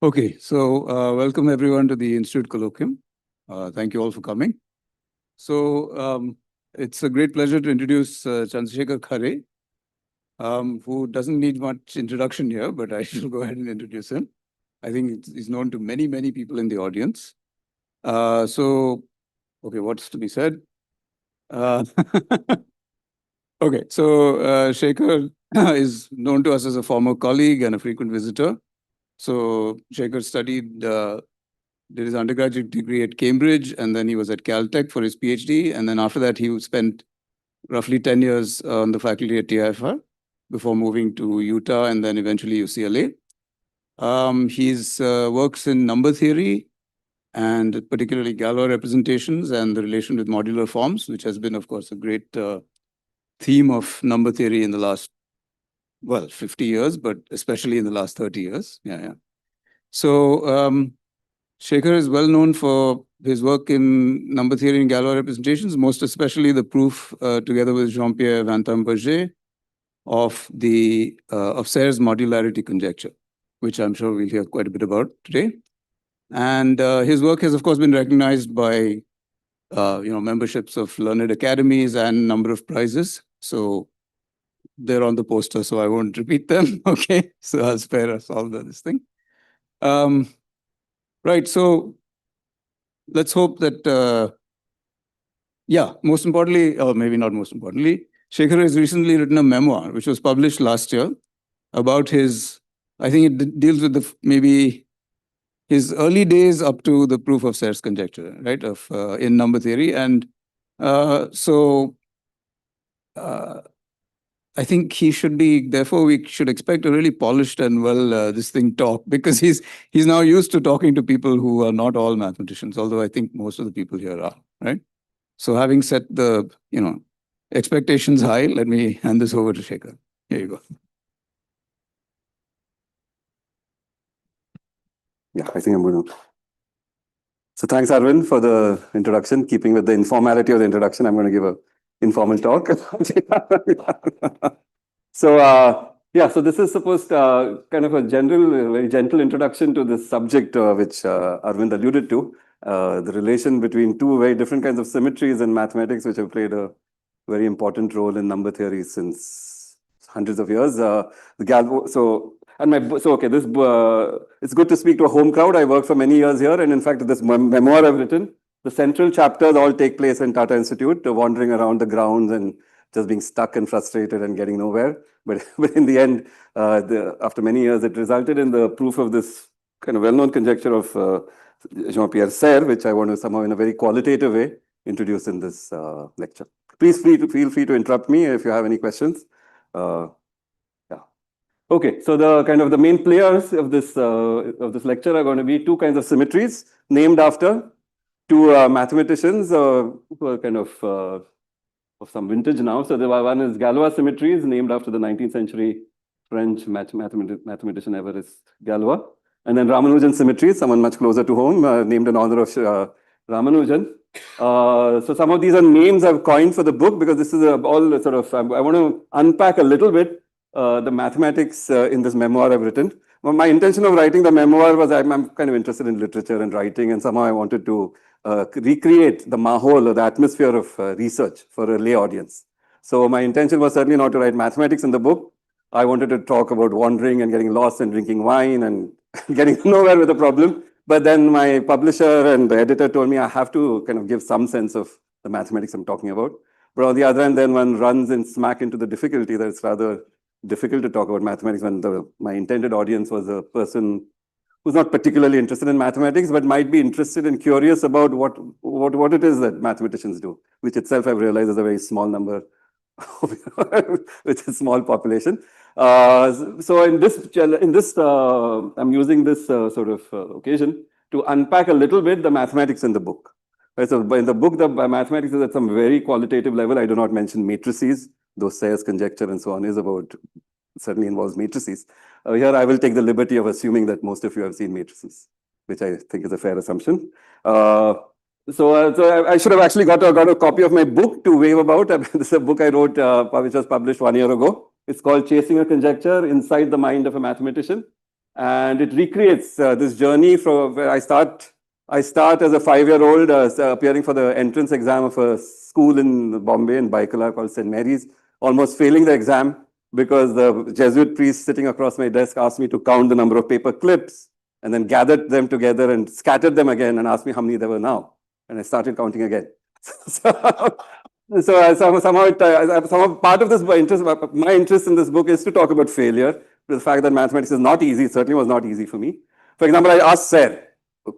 Okay, so welcome everyone to the Institute Colloquium. Thank you all for coming. So it's a great pleasure to introduce Chandrasekhar Khare, who doesn't need much introduction here, but I shall go ahead and introduce him. I think he's known to many, many people in the audience. Okay, what's to be said? Okay, so Shekhar is known to us as a former colleague and a frequent visitor. So Shekhar did his undergraduate degree at Cambridge, and then he was at Caltech for his PhD. And then after that, he spent roughly 10 years on the faculty at TIFR before moving to Utah and then eventually UCLA. He works in number theory and particularly Galois representations and the relation with modular forms, which has been, of course, a great theme of number theory in the last, 50 years, but especially in the last 30 years. Yeah. So Shekhar is well known for his work in number theory and Galois representations, most especially the proof together with Jean-Pierre Wintenberger of Serre's modularity conjecture, which I'm sure we'll hear quite a bit about today. And his work has, of course, been recognized by memberships of learned academies and a number of prizes. So they're on the poster, so I won't repeat them. Okay, so I'll spare us all this thing. Right, so let's hope that, most importantly, or maybe not most importantly, Shekhar has recently written a memoir, which was published last year, about I think it deals with maybe his early days up to the proof of Serre's conjecture, right, in number theory. And I think therefore we should expect a really polished and this thing talk, because he's now used to talking to people who are not all mathematicians, although I think most of the people here are, right? So having set the, expectations high, let me hand this over to Shekhar. Here you go. Yeah, I think I'm going to. So thanks, Arvind, for the introduction. Keeping with the informality of the introduction, I'm going to give an informal talk. So this is supposed kind of a very gentle introduction to this subject which Arvind alluded to, the relation between two very different kinds of symmetries in mathematics, which have played a very important role in number theory since hundreds of years. It's good to speak to a home crowd. I worked for many years here, and in fact, this memoir I've written, the central chapters all take place in Tata Institute, wandering around the grounds and just being stuck and frustrated and getting nowhere. But in the end, after many years, it resulted in the proof of this kind of well-known conjecture of Jean-Pierre Serre, which I want to somehow, in a very qualitative way, introduce in this lecture. Please feel free to interrupt me if you have any questions. Okay, so the main players of this lecture are going to be two kinds of symmetries named after two mathematicians who are kind of some vintage now. So the one is Galois symmetries, named after the 19th century French mathematician Évariste Galois, and then Ramanujan symmetries, someone much closer to home, named in honor of Ramanujan. So some of these are names I've coined for the book, because this is all sort of, I want to unpack a little bit the mathematics in this memoir I've written. Well, my intention of writing the memoir was I'm kind of interested in literature and writing, and somehow I wanted to recreate the mahol or the atmosphere of research for a lay audience. So my intention was certainly not to write mathematics in the book. I wanted to talk about wandering and getting lost and drinking wine and getting nowhere with the problem. But then my publisher and the editor told me I have to kind of give some sense of the mathematics I'm talking about. But on the other hand, then one runs in smack into the difficulty that it's rather difficult to talk about mathematics when my intended audience was a person who's not particularly interested in mathematics, but might be interested and curious about what it is that mathematicians do, which itself I've realized is a very small number, with a small population. So in this, I'm using this sort of occasion to unpack a little bit the mathematics in the book. Right, so in the book, the mathematics is at some very qualitative level. I do not mention matrices, though Serre's conjecture and so on is certainly involves matrices. Here I will take the liberty of assuming that most of you have seen matrices, which I think is a fair assumption. So I should have actually got a copy of my book to wave about. This is a book I wrote, which was published 1 year ago. It's called Chasing A Conjecture, Inside the Mind of a Mathematician. And it recreates this journey from where I start as a 5-year-old appearing for the entrance exam of a school in Bombay in Baikala called St. Mary's, almost failing the exam because the Jesuit priest sitting across my desk asked me to count the number of paper clips and then gathered them together and scattered them again and asked me how many there were now. And I started counting again. So somehow part of this my interest in this book is to talk about failure, the fact that mathematics is not easy. It certainly was not easy for me. For example, I asked Serre,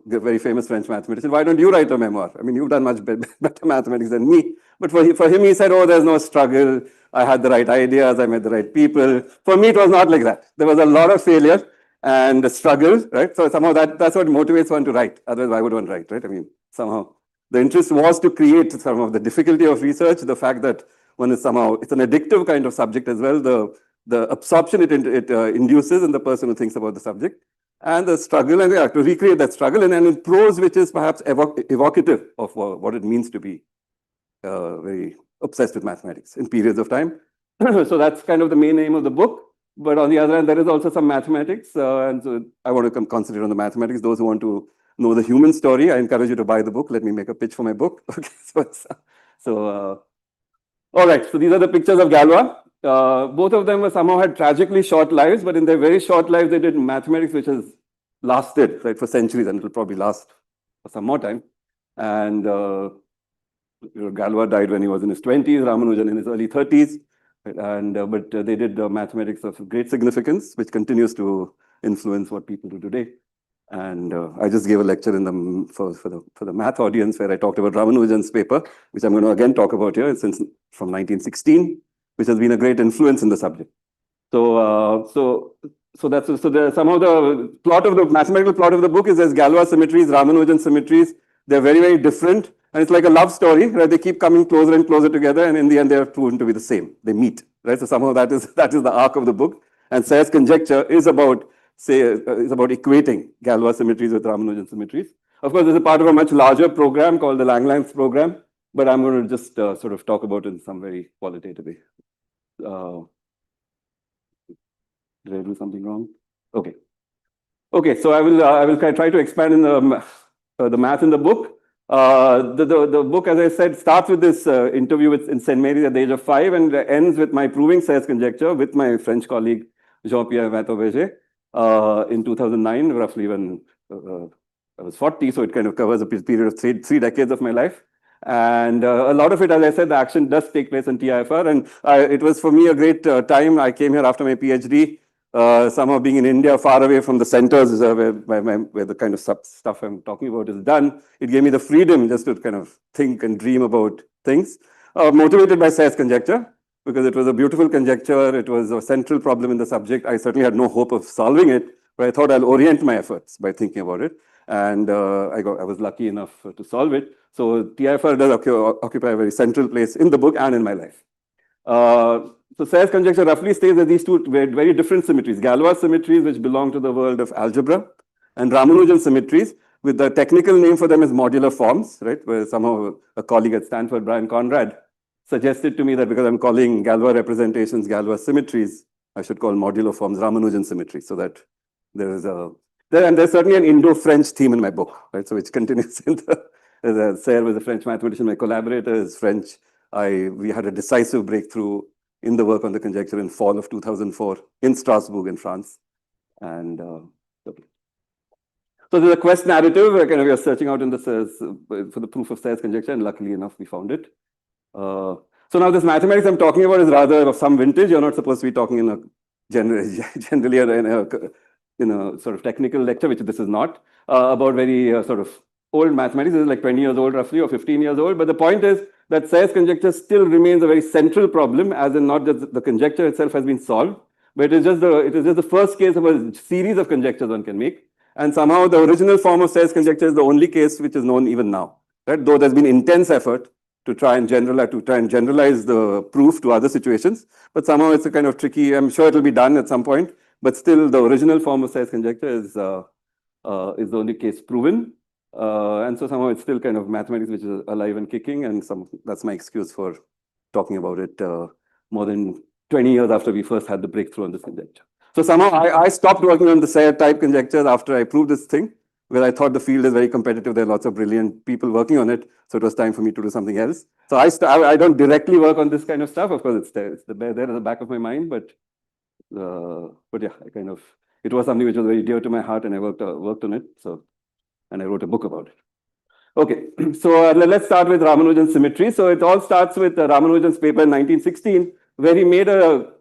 the very famous French mathematician, why don't you write a memoir? I mean, you've done much better mathematics than me. But for him, he said, oh, there's no struggle. I had the right ideas. I met the right people. For me, it was not like that. There was a lot of failure and a struggle, right? So somehow that's what motivates one to write. Otherwise, why would one write, right? I mean, somehow the interest was to create some of the difficulty of research, the fact that one is somehow, it's an addictive kind of subject as well, the absorption it induces in the person who thinks about the subject, and the struggle, and to recreate that struggle, and in prose which is perhaps evocative of what it means to be very obsessed with mathematics in periods of time. So that's kind of the main aim of the book. But on the other hand, there is also some mathematics, and so I want to concentrate on the mathematics. Those who want to know the human story, I encourage you to buy the book. Let me make a pitch for my book. Okay, all right, so these are the pictures of Galois. Both of them somehow had tragically short lives, but in their very short lives, they did mathematics which has lasted, right, for centuries, and it will probably last for some more time. And Galois died when he was in his 20s, Ramanujan in his early 30s. And but they did mathematics of great significance, which continues to influence what people do today. And I just gave a lecture in for the math audience where I talked about Ramanujan's paper, which I'm going to again talk about here, since from 1916, which has been a great influence in the subject. So somehow the plot of the mathematical plot of the book is there's Galois symmetries, Ramanujan symmetries. They're very, very different. And it's like a love story, right? They keep coming closer and closer together, and in the end, they're proven to be the same. They meet, right? So somehow that is the arc of the book. And Serre's conjecture is about equating Galois symmetries with Ramanujan symmetries. Of course, this is part of a much larger program called the Langlands program, but I'm going to just sort of talk about it in some very qualitative way. Did I do something wrong? Okay. Okay, so I will try to expand in the math in the book. The book, as I said, starts with this interview in St. Mary's at the age of 5 and ends with my proving Serre's conjecture with my French colleague Jean-Pierre Wintenberger in 2009, roughly when I was 40. So it kind of covers a period of three decades of my life. And a lot of it, as I said, the action does take place in TIFR. And it was for me a great time. I came here after my PhD. Somehow being in India, far away from the centers where the kind of stuff I'm talking about is done, it gave me the freedom just to kind of think and dream about things. Motivated by Serre's conjecture, because it was a beautiful conjecture, it was a central problem in the subject. I certainly had no hope of solving it, but I thought I'll orient my efforts by thinking about it. And I was lucky enough to solve it. So TIFR does occupy a very central place in the book and in my life. So Serre's conjecture roughly states that these two very different symmetries, Galois symmetries, which belong to the world of algebra, and Ramanujan symmetries, with the technical name for them is modular forms, right? Where somehow a colleague at Stanford, Brian Conrad, suggested to me that because I'm calling Galois representations Galois symmetries, I should call modular forms Ramanujan symmetries, so that there's certainly an Indo-French theme in my book, right? So which continues in Serre was a French mathematician, my collaborator is French. We had a decisive breakthrough in the work on the conjecture in fall of 2004 in Strasbourg in France. And so there's a quest narrative, kind of we are searching out in for the proof of Serre's conjecture, and luckily enough, we found it. So now this mathematics I'm talking about is rather of some vintage. You're not supposed to be talking in a generally in a sort of technical lecture, which this is not, about very sort of old mathematics. This is like 20 years old roughly, or 15 years old. But the point is that Serre's conjecture still remains a very central problem, as in not just the conjecture itself has been solved, but it is just the first case of a series of conjectures one can make. And somehow the original form of Serre's conjecture is the only case which is known even now, right? Though there's been intense effort to try and generalize the proof to other situations, but somehow it's a kind of tricky. I'm sure it'll be done at some point, but still the original form of Serre's conjecture is the only case proven. And so somehow it's still kind of mathematics which is alive and kicking, and that's my excuse for talking about it more than 20 years after we first had the breakthrough on this conjecture. So somehow I stopped working on the Serre type conjectures after I proved this thing, where I thought the field is very competitive. There are lots of brilliant people working on it. So it was time for me to do something else. So I don't directly work on this kind of stuff. Of course, it's there at the back of my mind, but yeah, it was something which was very dear to my heart, and I worked on it. So, and I wrote a book about it. Okay, so let's start with Ramanujan's symmetry. So it all starts with Ramanujan's paper in 1916, where he made a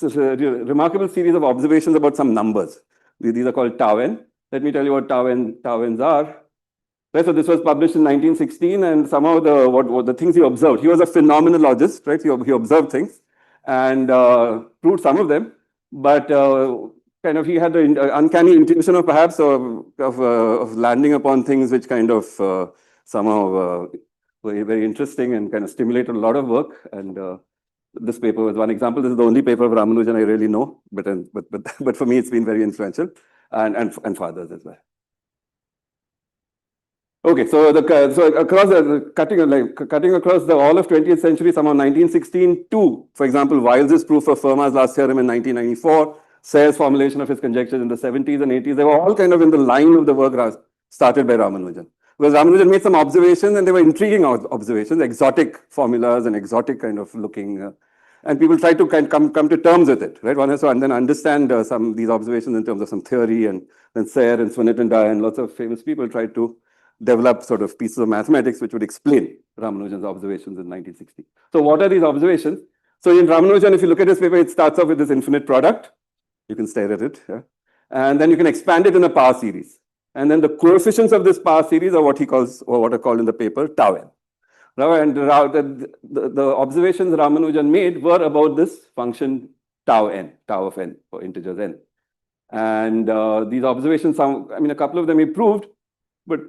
remarkable series of observations about some numbers. These are called tau n. Let me tell you what tau n's are. Right, so this was published in 1916, and somehow the things he observed. He was a phenomenologist, right? He observed things and proved some of them, but kind of he had an uncanny intuition of perhaps of landing upon things which kind of somehow were very interesting and kind of stimulated a lot of work. And this paper was one example. This is the only paper of Ramanujan I really know, but for me it's been very influential, and for others as well. Okay, so cutting across the all of 20th century, somehow 1916 to, for example, Wiles's proof of Fermat's last theorem in 1994, Serre's formulation of his conjectures in the 70s and 80s, they were all kind of in the line of the work started by Ramanujan. Because Ramanujan made some observations, and they were intriguing observations, exotic formulas and exotic kind of looking, and people tried to come to terms with it, right? One has to and then understand some these observations in terms of some theory, and then Serre and Swanetendai and lots of famous people tried to develop sort of pieces of mathematics which would explain Ramanujan's observations in 1960. So what are these observations? So in Ramanujan, if you look at this paper, it starts off with this infinite product. You can stare at it, yeah? And then you can expand it in a power series. And then the coefficients of this power series are what he calls, or what are called in the paper, tau n. And the observations Ramanujan made were about this function tau n, tau of n, for integers n. And these observations, a couple of them he proved, but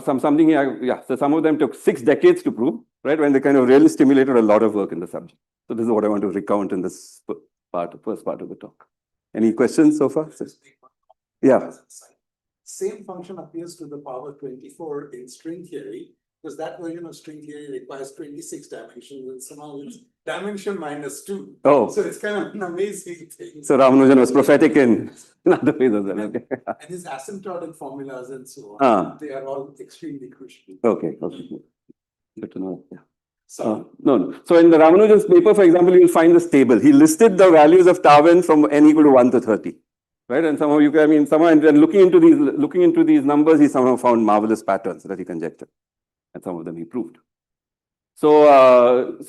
something here, so some of them took 6 decades to prove, right? When they kind of really stimulated a lot of work in the subject. So this is what I want to recount in this first part of the talk. Any questions so far? Yeah. Same function appears to the power 24 in string theory, because that version of string theory requires 26 dimensions, and somehow it's dimension -2. Oh. So it's kind of an amazing thing. So Ramanujan was prophetic in other ways as well. Okay. And his asymptotic formulas and so on, they are all extremely crucial. Okay. Good to know. Yeah. No. So in the Ramanujan's paper, for example, you'll find this table. He listed the values of tau n from n equal to 1 to 30. Right, and somehow and looking into these numbers, he somehow found marvelous patterns that he conjectured, and some of them he proved. So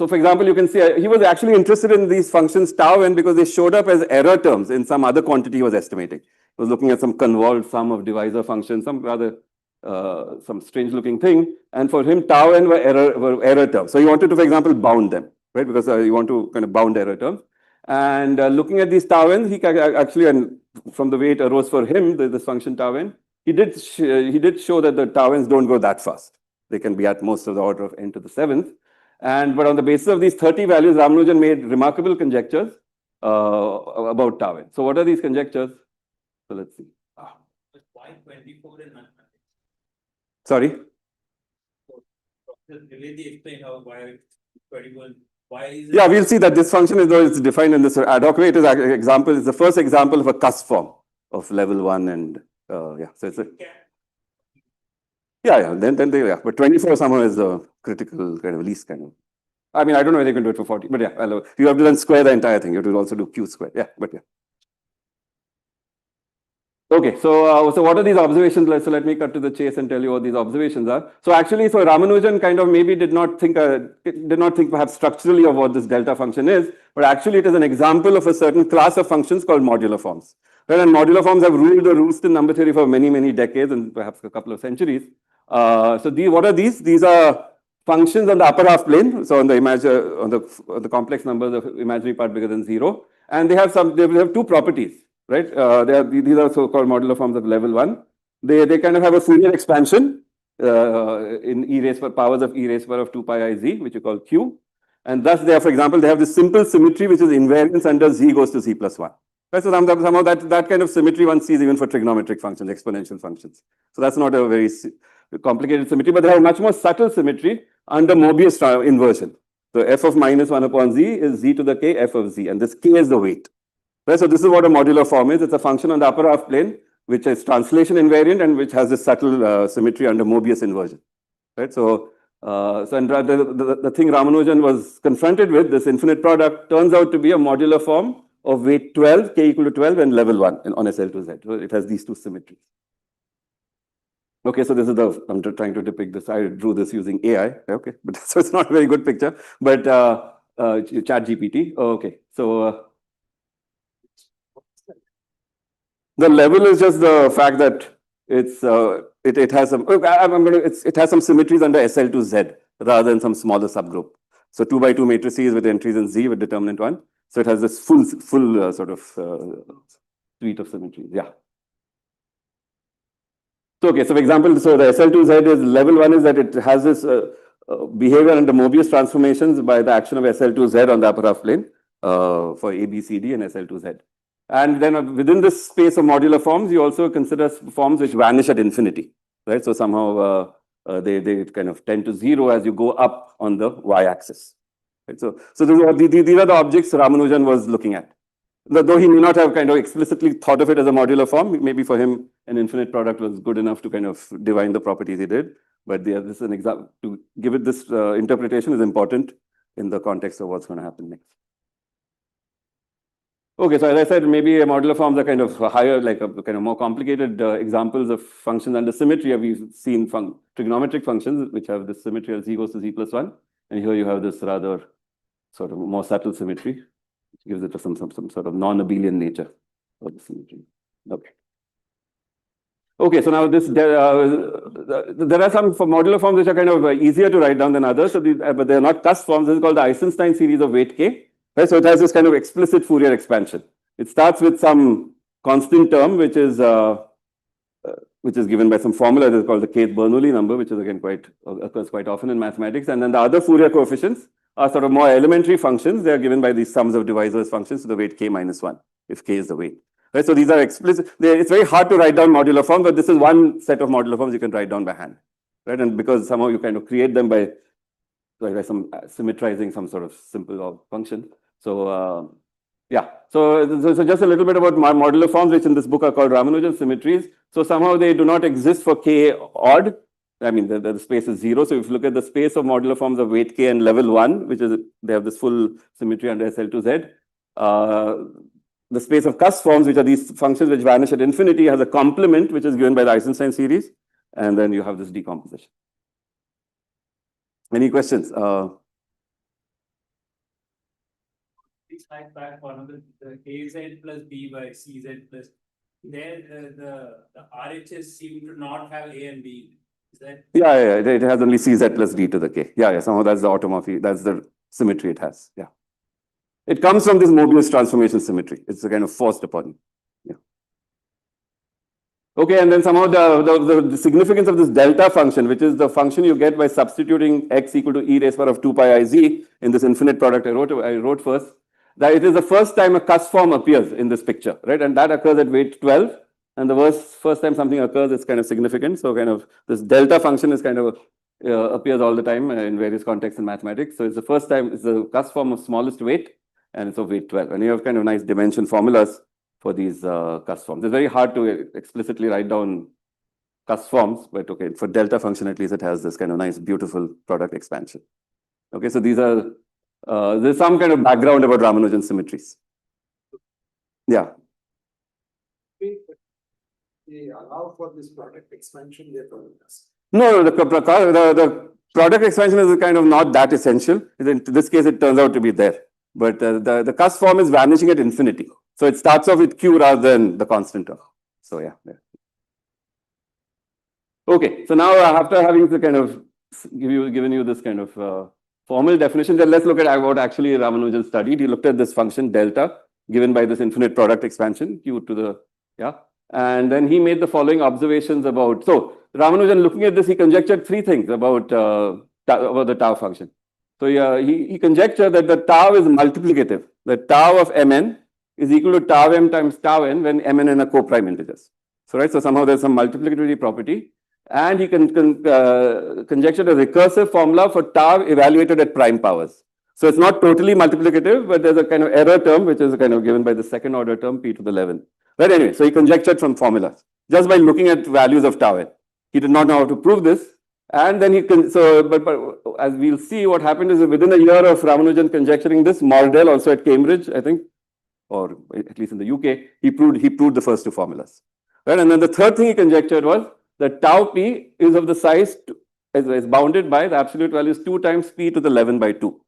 for example, you can see he was actually interested in these functions tau n because they showed up as error terms in some other quantity he was estimating. He was looking at some convolved sum of divisor functions, some rather some strange looking thing, and for him tau n were error terms. So he wanted to, for example, bound them, right? Because you want to kind of bound error terms. And looking at these tau n, he actually, and from the way it arose for him, this function tau n, he did show that the tau n's don't go that fast. They can be at most of the order of n to the 7th. But on the basis of these 30 values, Ramanujan made remarkable conjectures about tau n. So what are these conjectures? So let's see. Why 24 in mathematics? Sorry? Really explain how why 21. Why is it? Yeah, we'll see that this function is though it's defined in this ad hoc way. It is the first example of a cusp form of level 1, and yeah. So it's but 24 somehow is the critical kind of least kind of. I mean, I don't know whether you can do it for 40, but yeah, you have to then square the entire thing. You have to also do q squared. Yeah, but yeah. Okay, so what are these observations? So let me cut to the chase and tell you what these observations are. So actually, so Ramanujan kind of maybe did not think perhaps structurally of what this delta function is, but actually it is an example of a certain class of functions called modular forms. Right? And modular forms have ruled the roost in number theory for many, many decades and perhaps a couple of centuries. So what are these? These are functions on the upper half plane. So on the complex numbers of imaginary part bigger than 0, and they have 2 properties. Right, these are so-called modular forms of level 1. They kind of have a Fourier expansion in powers of e raised power of 2 pi I z, which you call q, and thus they have, for example, they have this simple symmetry which is invariance under z goes to z plus 1. Right, so somehow that kind of symmetry one sees even for trigonometric functions, exponential functions. So that's not a very complicated symmetry, but they have much more subtle symmetry under Mobius inversion. So f of -1 upon z is z to the k f of z, and this k is the weight. Right? So this is what a modular form is. It's a function on the upper half plane, which is translation invariant and which has this subtle symmetry under Mobius inversion. Right? So, and the thing Ramanujan was confronted with, this infinite product, turns out to be a modular form of weight 12, k equal to 12, and level 1 on SL2Z. So it has these two symmetries. Okay, so this is I'm trying to depict this. I drew this using AI. Okay, but so it's not a very good picture. But ChatGPT. Okay, so the level is just the fact that it's it has some. It has some symmetries under SL2Z rather than some smaller subgroup. So 2 by 2 matrices with entries in Z with determinant 1. So it has this full sort of suite of symmetries. Yeah. So, okay, so for example, so the SL2Z is level 1 is that it has this behavior under Mobius transformations by the action of SL2Z on the upper half plane for ABCD and SL2Z. And then within this space of modular forms, you also consider forms which vanish at infinity, right? So somehow they kind of tend to 0 as you go up on the y-axis. Right? So these are the objects Ramanujan was looking at. Though he may not have kind of explicitly thought of it as a modular form, maybe for him an infinite product was good enough to kind of divine the properties he did. But this is an example to give it this interpretation is important in the context of what's going to happen next. Okay, so as I said, maybe modular forms are kind of higher, like a kind of more complicated examples of functions under symmetry. We've seen trigonometric functions which have this symmetry as z goes to z plus 1, and here you have this rather sort of more subtle symmetry. Gives it some sort of non-abelian nature of the symmetry. Okay. Okay, so now there are some modular forms which are kind of easier to write down than others, so but they are not cusp forms. This is called the Eisenstein series of weight k. Right? So it has this kind of explicit Fourier expansion. It starts with some constant term which is given by some formula that is called the Kate-Bernoulli number, which is again occurs quite often in mathematics, and then the other Fourier coefficients are sort of more elementary functions. They are given by these sums of divisors functions to the weight k minus 1, if k is the weight. Right? So these are explicit. It's very hard to write down modular forms, but this is one set of modular forms you can write down by hand. Right? And because somehow you kind of create them by some symmetrizing some sort of simple function. So yeah. So just a little bit about modular forms, which in this book are called Ramanujan symmetries. So somehow they do not exist for k odd. I mean, the space is 0. So if you look at the space of modular forms of weight k and level 1, which is, they have this full symmetry under SL2Z. The space of cusp forms, which are these functions which vanish at infinity, has a complement, which is given by the Eisenstein series. And then you have this decomposition. Any questions? Please slide back one of the KZ plus B by CZ plus. There, the RHS seem to not have A and B. Is that? Yeah, it has only CZ plus D to the K. Yeah, somehow that's the automorphy, that's the symmetry it has. Yeah. It comes from this Mobius transformation symmetry. It's a kind of forced upon you. Yeah. Okay, and then somehow the significance of this delta function, which is the function you get by substituting x equal to e raised power of 2 pi I z in this infinite product I wrote first, that it is the first time a cusp form appears in this picture, right? And that occurs at weight 12. And the first time something occurs, it's kind of significant. So kind of this delta function is kind of appears all the time in various contexts in mathematics. So it's the first time, it's the cusp form of smallest weight, and it's of weight 12. And you have kind of nice dimension formulas for these cusp forms. It's very hard to explicitly write down cusp forms, but okay, for delta function at least it has this kind of nice, beautiful product expansion. Okay, so these are, there's some kind of background about Ramanujan symmetries. Yeah. They allow for this product expansion, they're telling us. No, the product expansion is kind of not that essential. In this case, it turns out to be there. But the cusp form is vanishing at infinity. So it starts off with Q rather than the constant term. So yeah. Okay, so now after having the kind of given you this kind of formal definition, then let's look at what actually Ramanujan studied. He looked at this function delta given by this infinite product expansion, Q to the, yeah. And then he made the following observations about, so Ramanujan, looking at this, he conjectured 3 things about the tau function. So he conjectured that the tau is multiplicative. The tau of mn is equal to tau m times tau n when mn and a co-prime integers. So right, so somehow there's some multiplicatory property. And he conjectured a recursive formula for tau evaluated at prime powers. So it's not totally multiplicative, but there's a kind of error term, which is kind of given by the second order term, p to the 11. But anyway, so he conjectured from formulas just by looking at values of tau n. He did not know how to prove this. And then but as we'll see, what happened is within a year of Ramanujan conjecturing this, Mordell, also at Cambridge, I think, or at least in the UK, he proved the first two formulas. Right? And then the third thing he conjectured was that tau p is of the size, is bounded by the absolute value is 2 times p to the 11 by 2.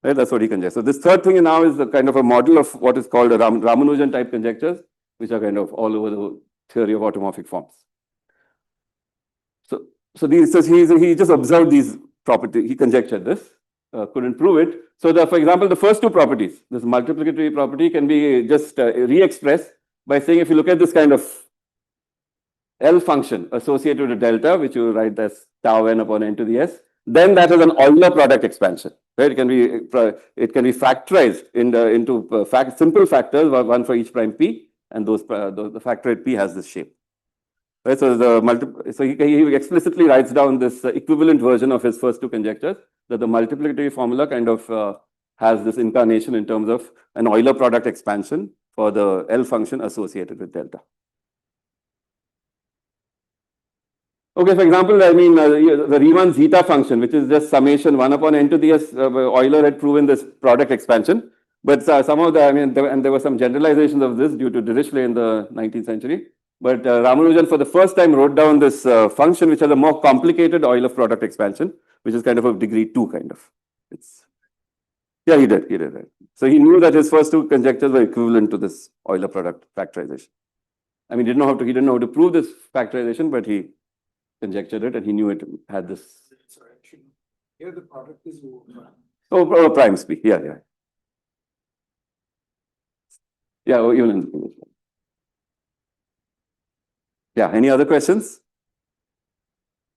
Right? That's what he conjectured. So this third thing now is a kind of a model of what is called a Ramanujan type conjectures, which are kind of all over the theory of automorphic forms. So he just observed these properties. He conjectured this, couldn't prove it. So for example, the first two properties, this multiplicatory property can be just re-expressed by saying, if you look at this kind of L function associated with delta, which you write as tau n upon n to the s, then that is an Euler product expansion. Right? It can be factorized into simple factors, one for each prime p, and the factor at p has this shape. Right, so he explicitly writes down this equivalent version of his first two conjectures, that the multiplicatory formula kind of has this incarnation in terms of an Euler product expansion for the L function associated with delta. Okay, for example, I mean the Riemann zeta function, which is just summation 1 upon n to the s. Euler had proven this product expansion, but some of there were some generalizations of this due to Dirichlet in the 19th century. But Ramanujan for the first time wrote down this function, which has a more complicated Euler product expansion, which is kind of a degree 2 kind of. He did, right. So he knew that his first two conjectures were equivalent to this Euler product factorization. I mean, he didn't know how to prove this factorization, but he conjectured it and he knew it had this. Sorry, here the product is primes p, yeah. Yeah, even in the English. Yeah, any other questions?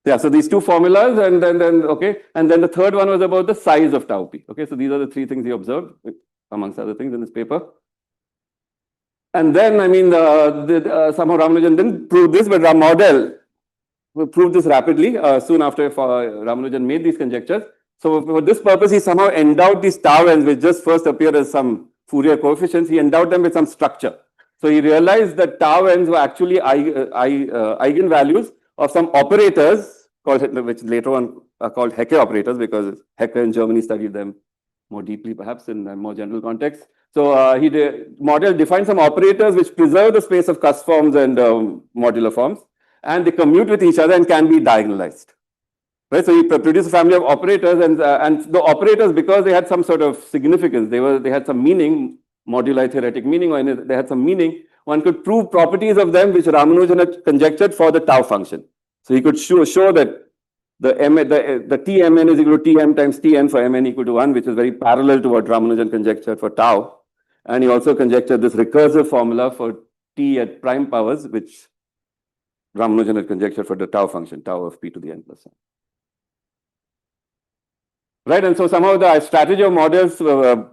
Yeah, so these two formulas, and then the third one was about the size of tau p. Okay, so these are the three things he observed, amongst other things in this paper. And then, I mean, somehow Ramanujan didn't prove this, but Mordell proved this rapidly soon after Ramanujan made these conjectures. So for this purpose, he somehow endowed these tau n's, which just first appear as some Fourier coefficients. He endowed them with some structure. So he realized that tau n's were actually eigenvalues of some operators, which later on are called Hecke operators, because Hecke in Germany studied them more deeply, perhaps in a more general context. So Mordell defined some operators which preserve the space of cusp forms and modular forms, and they commute with each other and can be diagonalized. Right? So he produced a family of operators, and the operators, because they had some sort of significance, they had some meaning, moduli theoretic meaning, or they had some meaning, one could prove properties of them which Ramanujan had conjectured for the tau function. So he could show that the Tmn is equal to Tm times Tn for Mn equal to 1, which is very parallel to what Ramanujan conjectured for tau. And he also conjectured this recursive formula for T at prime powers, which Ramanujan had conjectured for the tau function, tau of p to the n plus 1. Right, and so somehow the strategy of Mordell's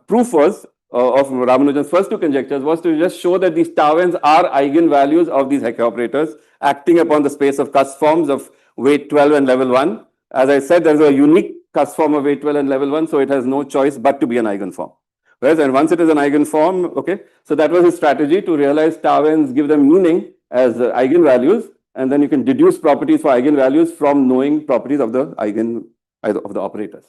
proof was, of Ramanujan's first two conjectures, was to just show that these tau n's are eigenvalues of these Hecke operators acting upon the space of cusp forms of weight 12 and level 1. As I said, there's a unique cusp form of weight 12 and level 1, so it has no choice but to be an eigenform. Whereas, and once it is an eigenform, okay, so that was his strategy to realize tau n's, give them meaning as eigenvalues, and then you can deduce properties for eigenvalues from knowing properties of the operators.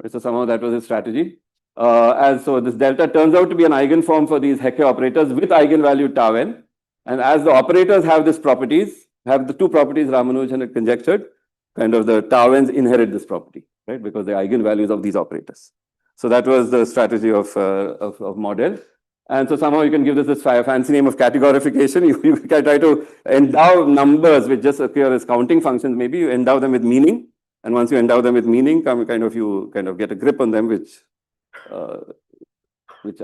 Right, so somehow that was his strategy. So this delta turns out to be an eigenform for these Hecke operators with eigenvalue tau n. And as the operators have these properties, have the two properties Ramanujan had conjectured, kind of the tau n's inherit this property, right? Because they're eigenvalues of these operators. So that was the strategy of Mordell. And so somehow you can give this fancy name of categorification. You can try to endow numbers which just appear as counting functions. Maybe you endow them with meaning. And once you endow them with meaning, you kind of get a grip on them, which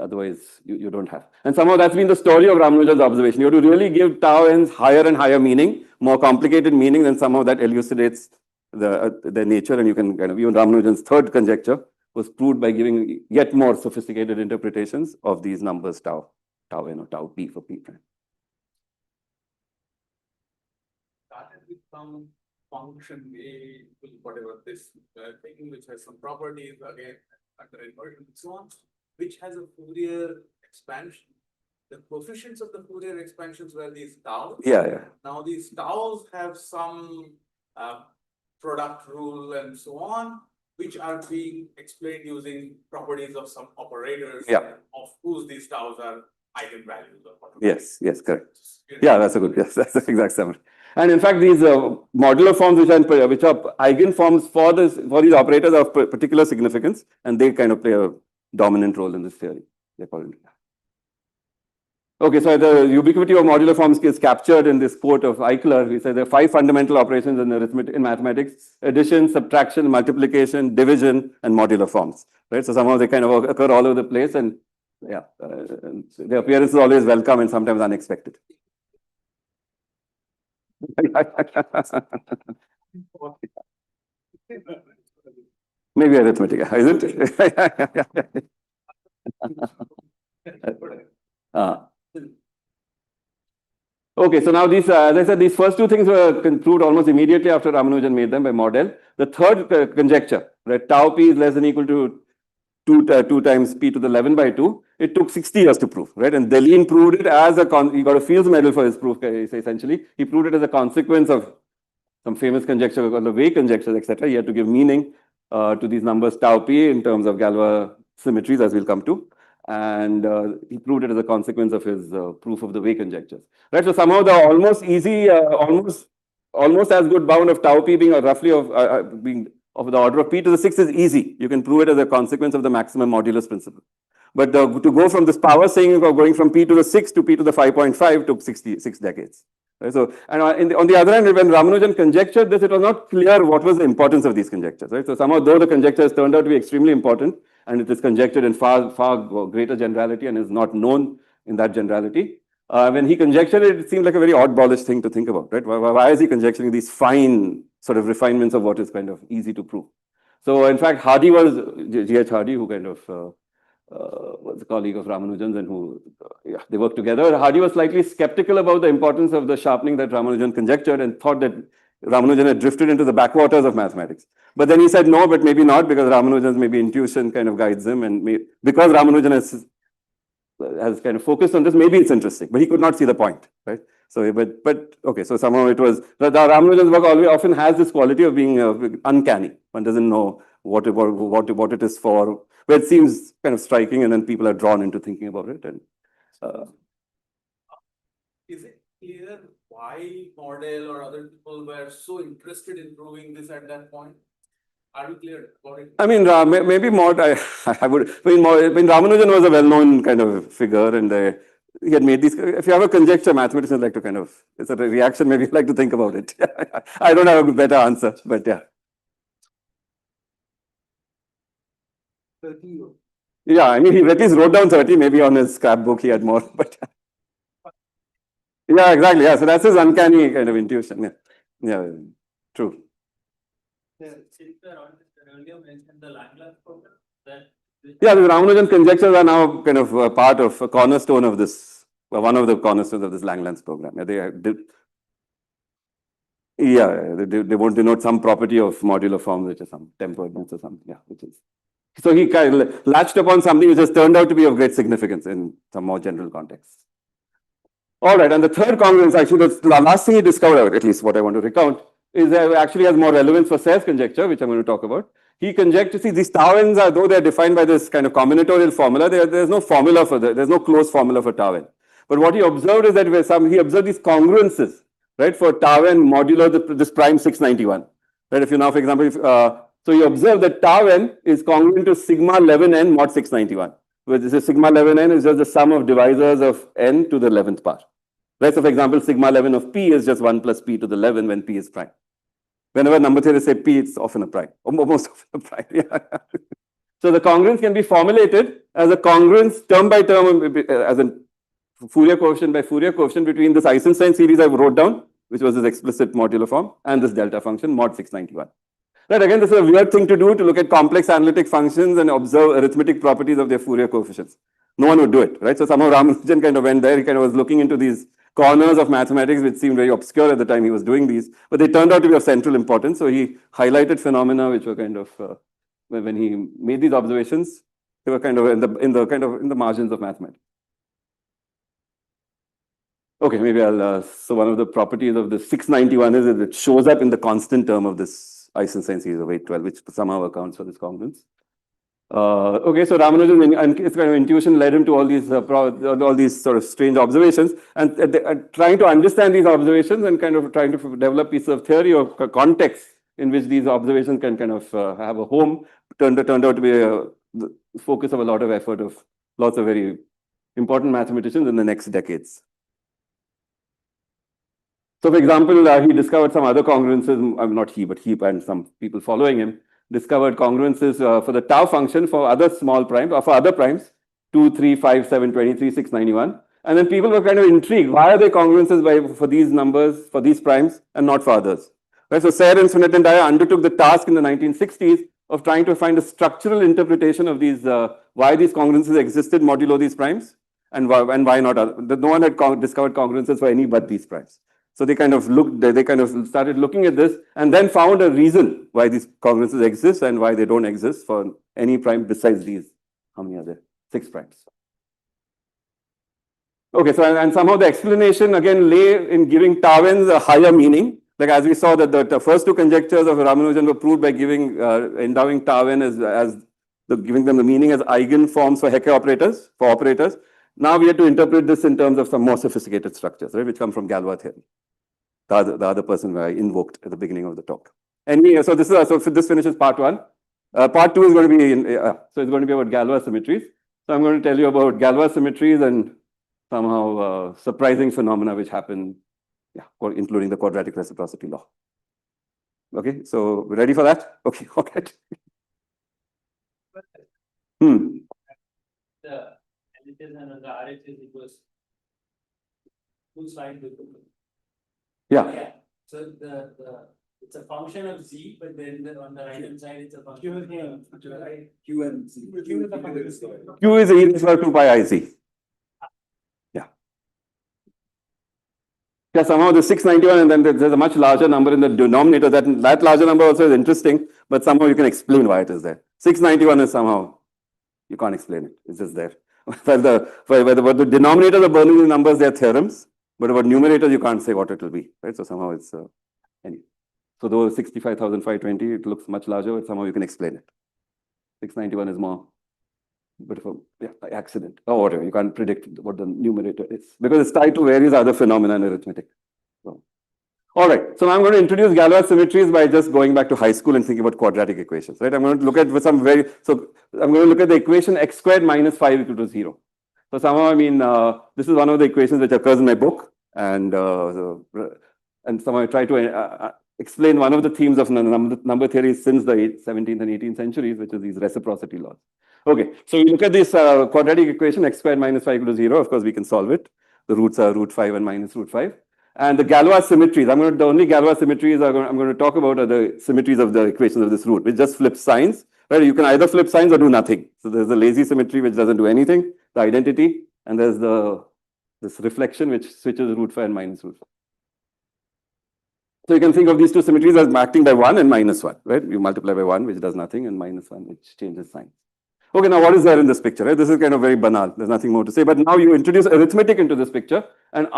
otherwise you don't have. And somehow that's been the story of Ramanujan's observation. You have to really give tau n's higher and higher meaning, more complicated meaning, and somehow that elucidates their nature. And you can kind of, even Ramanujan's third conjecture was proved by giving yet more sophisticated interpretations of these numbers tau n or tau p for p prime. Started with some function A, whatever this thing which has some properties again. factor inversion and so on, which has a Fourier expansion. The coefficients of the Fourier expansions were these taus. Yeah. Now these taus have some product rule and so on, which are being explained using properties of some operators. Yeah. Of whose these taus are eigenvalues or whatever. Yes, correct. Yeah, that's the exact summary. And in fact, these modular forms which are eigenforms for these operators of particular significance, and they kind of play a dominant role in this theory. Okay, so the ubiquity of modular forms is captured in this quote of Eichler. He said there are 5 fundamental operations in mathematics: addition, subtraction, multiplication, division, and modular forms. Right. So somehow they kind of occur all over the place, and yeah, their appearance is always welcome and sometimes unexpected. Maybe arithmetic, isn't it? Okay, so now these, as I said, these first 2 things were proved almost immediately after Ramanujan made them by Mordell. The third conjecture, that tau p is less than or equal to 2 times p to the 11 by 2, it took 60 years to prove, right? And Deline proved it as he got a Fields Medal for his proof, essentially. He proved it as a consequence of some famous conjecture called the Way conjectures, etc. He had to give meaning to these numbers tau p in terms of Galois symmetries, as we'll come to. And he proved it as a consequence of his proof of the Way conjectures. Right, so somehow the almost easy, almost as good bound of tau p being roughly being of the order of p to the 6 is easy. You can prove it as a consequence of the maximum modulus principle. But to go from this power saying going from p to the 6 to p to the 5.5 took 6 decades. Right, so, and on the other hand, when Ramanujan conjectured this, it was not clear what was the importance of these conjectures. Right, so somehow though the conjectures turned out to be extremely important, and it is conjectured in far greater generality and is not known in that generality. When he conjectured it, it seemed like a very oddballish thing to think about, right? Why is he conjecturing these fine sort of refinements of what is kind of easy to prove? So, in fact, Hardy was, G.H. Hardy, who kind of was a colleague of Ramanujan's and who, they worked together. Hardy was slightly skeptical about the importance of the sharpening that Ramanujan conjectured and thought that Ramanujan had drifted into the backwaters of mathematics. But then he said no, but maybe not, because Ramanujan's maybe intuition kind of guides him, and because Ramanujan has kind of focused on this, maybe it's interesting, but he could not see the point, right? So, but okay, so somehow it was, the Ramanujan's work often has this quality of being uncanny. One doesn't know what it is for, but it seems kind of striking, and then people are drawn into thinking about it. And is it clear why Mordell or other people were so interested in proving this at that point? Are you clear about it? I mean, maybe Mord, I would, Ramanujan was a well-known kind of figure, and he had made these, if you have a conjecture, mathematicians like to kind of, it's a reaction, maybe you like to think about it. I don't have a better answer, but yeah. 30. Yeah, I mean, he at least wrote down 30, maybe on his scrapbook he had more, but yeah, exactly. Yeah, so that's his uncanny kind of intuition. Yeah, true. Earlier mentioned the Langlands program. Yeah, the Ramanujan conjectures are now kind of part of a cornerstone of this, one of the cornerstones of this Langlands program. They won't denote some property of modular forms, which is some temperedness or something. Yeah, which is. So he kind of latched upon something which has turned out to be of great significance in some more general context. All right, and the third congruence, actually, the last thing he discovered, at least what I want to recount, is actually has more relevance for Serre's conjecture, which I'm going to talk about. He conjectured, see, these tau n's are, though they're defined by this kind of combinatorial formula, there's no formula for that, there's no closed formula for tau n. But what he observed is that he observed these congruences, right, for tau n modulo this prime 691. Right, if you now, for example, so you observe that tau n is congruent to sigma 11n mod 691. Where this is sigma 11n is just the sum of divisors of n to the 11th power. Right, so for example, sigma 11 of p is just 1 plus p to the 11 when p is prime. Whenever number theorists say p, it's often a prime, or most often a prime. Yeah. So the congruence can be formulated as a congruence term by term, as a Fourier coefficient by Fourier coefficient between this Eisenstein series I wrote down, which was this explicit modular form, and this delta function mod 691. Right, again, this is a weird thing to do, to look at complex analytic functions and observe arithmetic properties of their Fourier coefficients. No one would do it, right? So somehow Ramanujan kind of went there, he kind of was looking into these corners of mathematics, which seemed very obscure at the time he was doing these, but they turned out to be of central importance. So he highlighted phenomena which were kind of when he made these observations, they were kind of in the margins of mathematics. Okay, maybe I'll. So one of the properties of the 691 is that it shows up in the constant term of this Eisenstein series of 812, which somehow accounts for this congruence. Okay, so Ramanujan and his kind of intuition led him to all these sort of strange observations, and trying to understand these observations and kind of trying to develop pieces of theory or context in which these observations can kind of have a home turned out to be the focus of a lot of effort of lots of very important mathematicians in the next decades. So, for example, he discovered some other congruences. Not he, but he and some people following him discovered congruences for the tau function for other small primes or for other primes 2, 3, 5, 7, 23, 6, 91. And then people were kind of intrigued. Why are there congruences for these numbers, for these primes, and not for others? Right, so Serre and Swinet and Dyer undertook the task in the 1960s of trying to find a structural interpretation of these, why these congruences existed modulo these primes, and why not other. No one had discovered congruences for any but these primes. So they kind of started looking at this and then found a reason why these congruences exist and why they don't exist for any prime besides these. How many are there? 6 primes. Okay, so and somehow the explanation again lay in giving tauens a higher meaning. Like as we saw that the first 2 conjectures of Ramanujan were proved by giving endowing tauwen giving them the meaning as eigenforms for Hecke operators, for operators. Now we have to interpret this in terms of some more sophisticated structures, right, which come from Galois theory. The other person I invoked at the beginning of the talk. Anyway, so this finishes part 1. Part 2 is going to be so it's going to be about Galois symmetries. So I'm going to tell you about Galois symmetries and somehow surprising phenomena which happen, including the quadratic reciprocity law. Okay, so ready for that? Okay, all right. The LHS and the RHS equals 2 slides. Yeah. So it's a function of z, but then on the right hand side it's a function of Q and Z. Q is e raised to 2 pi I z. Yeah. Yeah, somehow the 691 and then there's a much larger number in the denominator. That larger number also is interesting, but somehow you can explain why it is there. 691 is somehow, you can't explain it. It's just there. But the denominators are Bernoulli numbers, they're theorems. But about numerators, you can't say what it will be, right? So somehow it's anyway. So though 65,520, it looks much larger, but somehow you can explain it. 691 is more, bit of a accident or whatever. You can't predict what the numerator is because it's tied to various other phenomena in arithmetic. So, all right. So now I'm going to introduce Galois symmetries by just going back to high school and thinking about quadratic equations, right? I'm going to look at I'm going to look at the equation x squared minus 5 equal to 0. So somehow, I mean, this is one of the equations which occurs in my book, and somehow I try to explain one of the themes of number theory since the 17th and 18th centuries, which is these reciprocity laws. Okay, so we look at this quadratic equation, x squared minus 5 equal to 0. Of course, we can solve it. The roots are root 5 and minus root 5. And the Galois symmetries, the only Galois symmetries I'm going to talk about are the symmetries of the equations of this root, which just flip signs. Right? You can either flip signs or do nothing. So there's the lazy symmetry, which doesn't do anything, the identity, and there's this reflection, which switches root 5 and minus root 5. So you can think of these 2 symmetries as acting by 1 and minus 1, right? You multiply by 1, which does nothing, and minus 1, which changes sign. Okay, now what is there in this picture, right? This is kind of very banal. There's nothing more to say. But now you introduce arithmetic into this picture and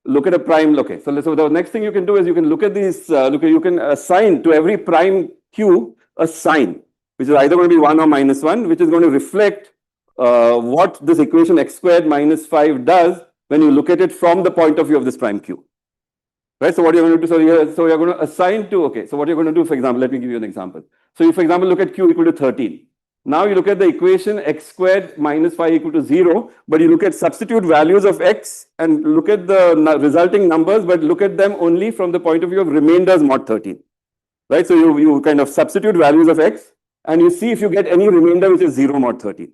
look at a prime. Okay, so the next thing you can do is you can look at these, you can assign to every prime q a sign, which is either going to be 1 or minus 1, which is going to reflect what this equation x squared minus 5 does when you look at it from the point of view of this prime q. Right, so what you're going to do, so you're going to assign to, okay, so what you're going to do, for example, let me give you an example. So you, for example, look at q equal to 13. Now you look at the equation x squared minus 5 equal to 0, but you look at substitute values of x and look at the resulting numbers, but look at them only from the point of view of remainders mod 13. Right, so you kind of substitute values of x and you see if you get any remainder which is 0 mod 13.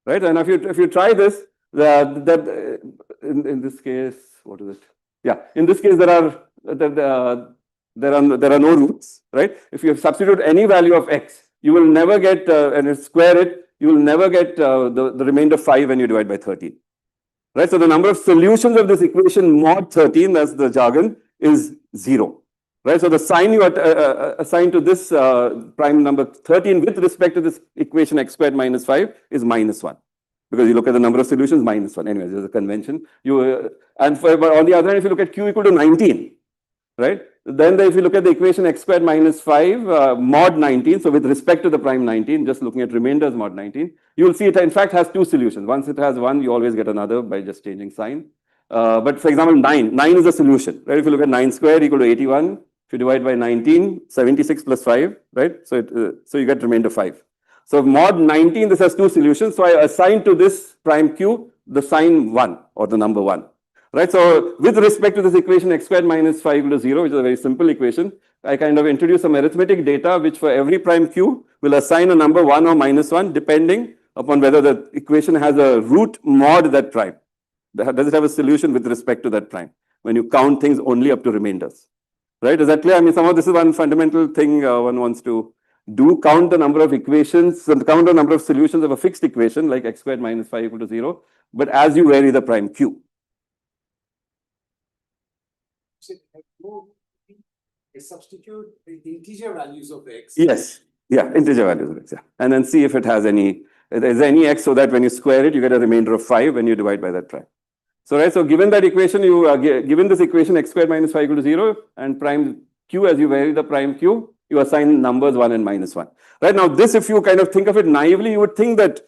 Right, and if you try this, in this case, what is it? Yeah, in this case there are no roots, right? If you substitute any value of x, you will never get, and you square it, you will never get the remainder 5 when you divide by 13. Right, so the number of solutions of this equation mod 13, that's the jargon, is 0. right? So the sign you assign to this prime number 13 with respect to this equation x squared minus 5 is -1. Because you look at the number of solutions, -1. Anyways, there's a convention. But on the other hand, if you look at q equal to 19, right? Then if you look at the equation x squared minus 5 mod 19, so with respect to the prime 19, just looking at remainders mod 19, you will see it in fact has two solutions. Once it has one, you always get another by just changing sign. But for example, 9 is a solution, right? If you look at 9 squared equal to 81, if you divide by 19, 76 plus 5, right? So you get remainder 5. So mod 19, this has two solutions. So I assign to this prime q the sign 1 or the number 1. Right, so with respect to this equation x squared minus 5 equal to 0, which is a very simple equation, I kind of introduce some arithmetic data which for every prime q will assign a number 1 or -1 depending upon whether the equation has a root mod that prime. Does it have a solution with respect to that prime when you count things only up to remainders? Right, is that clear? I mean, somehow this is one fundamental thing one wants to do, count the number of equations, count the number of solutions of a fixed equation like x squared minus 5 equal to 0, but as you vary the prime q. Substitute the integer values of x. Yes, yeah, integer values of x, yeah. And then see if it has any, if there's any x so that when you square it, you get a remainder of 5 when you divide by that prime. So, right, so given that equation, you given this equation x squared minus 5 equal to 0 and prime q, as you vary the prime q, you assign numbers 1 and -1. Right, now this, if you kind of think of it naively, you would think that,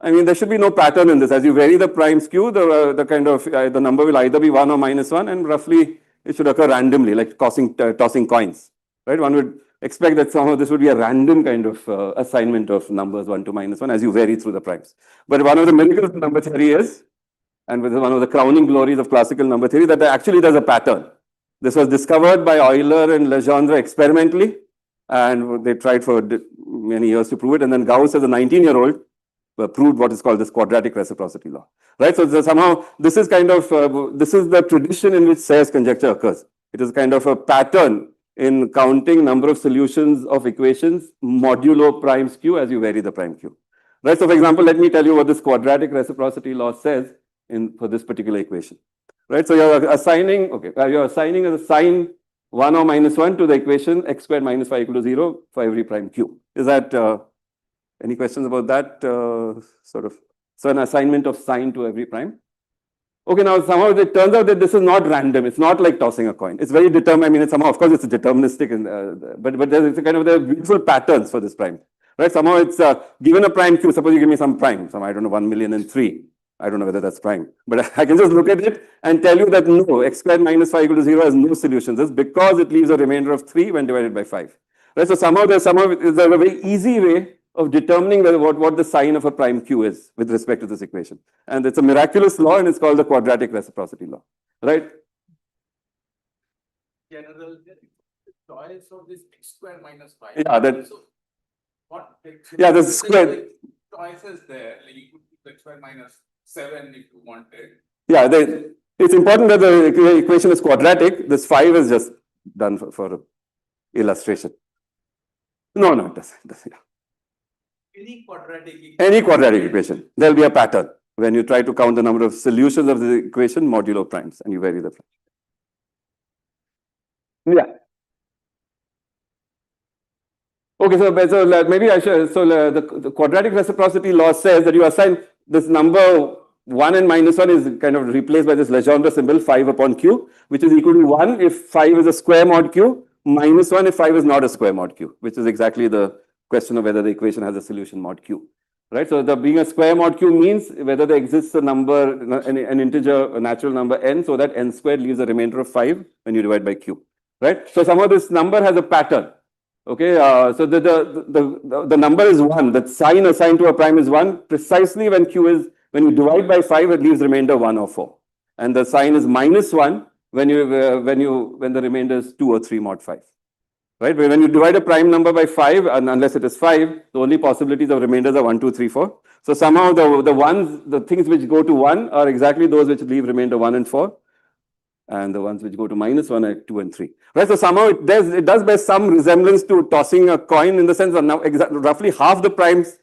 I mean, there should be no pattern in this. As you vary the primes q, the kind of, the number will either be 1 or -1 and roughly it should occur randomly, like tossing coins, right? One would expect that somehow this would be a random kind of assignment of numbers 1 to -1 as you vary through the primes. But one of the miracles of number theory is, and with one of the crowning glories of classical number theory, that actually there's a pattern. This was discovered by Euler and Legendre experimentally, and they tried for many years to prove it. And then Gauss, as a 19-year-old, proved what is called this quadratic reciprocity law, right? So somehow this is kind of, this is the tradition in which Serre's conjecture occurs. It is kind of a pattern in counting number of solutions of equations modulo primes q as you vary the prime q, right? So for example, let me tell you what this quadratic reciprocity law says for this particular equation, right? So you're assigning, you're assigning a sign 1 or -1 to the equation x squared minus 5 equal to 0 for every prime q. Is that, any questions about that sort of? So an assignment of sign to every prime. Okay, now somehow it turns out that this is not random. It's not like tossing a coin. It's very determined. I mean, it's somehow, of course, it's deterministic, but there's a kind of, there are beautiful patterns for this prime, right? Somehow it's given a prime q. Suppose you give me some prime, I don't know, 1,000,003. I don't know whether that's prime, but I can just look at it and tell you that no, x squared minus 5 equal to 0 has no solutions. It's because it leaves a remainder of 3 when divided by 5. Right? So somehow there's a very easy way of determining what the sign of a prime q is with respect to this equation. And it's a miraculous law and it's called the quadratic reciprocity law, right? General choice of this x squared minus 5. Yeah, that. So what? Yeah, the square. Choices there. Like you could do x squared minus 7 if you wanted. Yeah, it's important that the equation is quadratic. This 5 is just done for illustration. No, it doesn't. Yeah. Any quadratic equation, there'll be a pattern when you try to count the number of solutions of the equation modulo primes and you vary the prime. Yeah. Okay, so maybe I should, so the quadratic reciprocity law says that you assign this number 1 and -1 is kind of replaced by this Legendre symbol 5 upon q, which is equal to 1 if 5 is a square mod q, -1 if 5 is not a square mod q, which is exactly the question of whether the equation has a solution mod q, right? So the being a square mod q means whether there exists a number, an integer, a natural number n, so that n squared leaves a remainder of 5 when you divide by q, right? So somehow this number has a pattern. Okay, so the number is 1. The sign assigned to a prime is 1 precisely when when you divide by 5, it leaves remainder 1 or 4, and the sign is -1 when the remainder is 2 or 3 mod 5. Right? When you divide a prime number by 5, and unless it is 5, the only possibilities of remainders are 1, 2, 3, 4. So somehow the things which go to 1 are exactly those which leave remainder 1 and 4. And the ones which go to -1 are 2 and 3. Right? So somehow it does bear some resemblance to tossing a coin in the sense that now roughly half the primes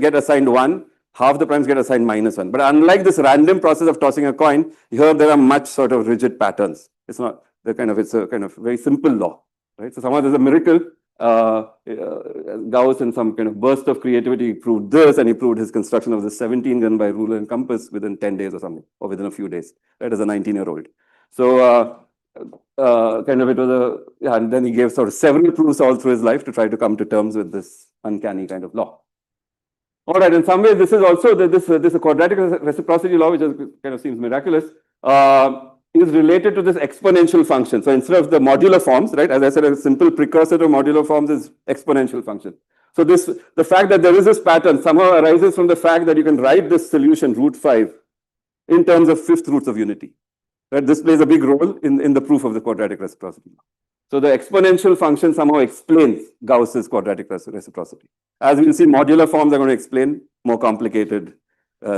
get assigned 1, half the primes get assigned -1. But unlike this random process of tossing a coin, here there are much sort of rigid patterns. It's not, It's a kind of very simple law, right? So somehow there's a miracle. Gauss, in some kind of burst of creativity, proved this, and he proved his construction of the 17 gun by ruler and compass within 10 days or something, or within a few days, right, as a 19-year-old. So kind of it was a, yeah, and then he gave sort of several proofs all through his life to try to come to terms with this uncanny kind of law. All right, in some ways, this is also this quadratic reciprocity law, which is, kind of seems miraculous, is related to this exponential function. So instead of the modular forms, right, as I said, a simple precursor to modular forms is exponential function. So the fact that there is this pattern somehow arises from the fact that you can write this solution, root 5, in terms of fifth roots of unity. Right? This plays a big role in the proof of the quadratic reciprocity law. So the exponential function somehow explains Gauss's quadratic reciprocity. As we'll see, modular forms are going to explain more complicated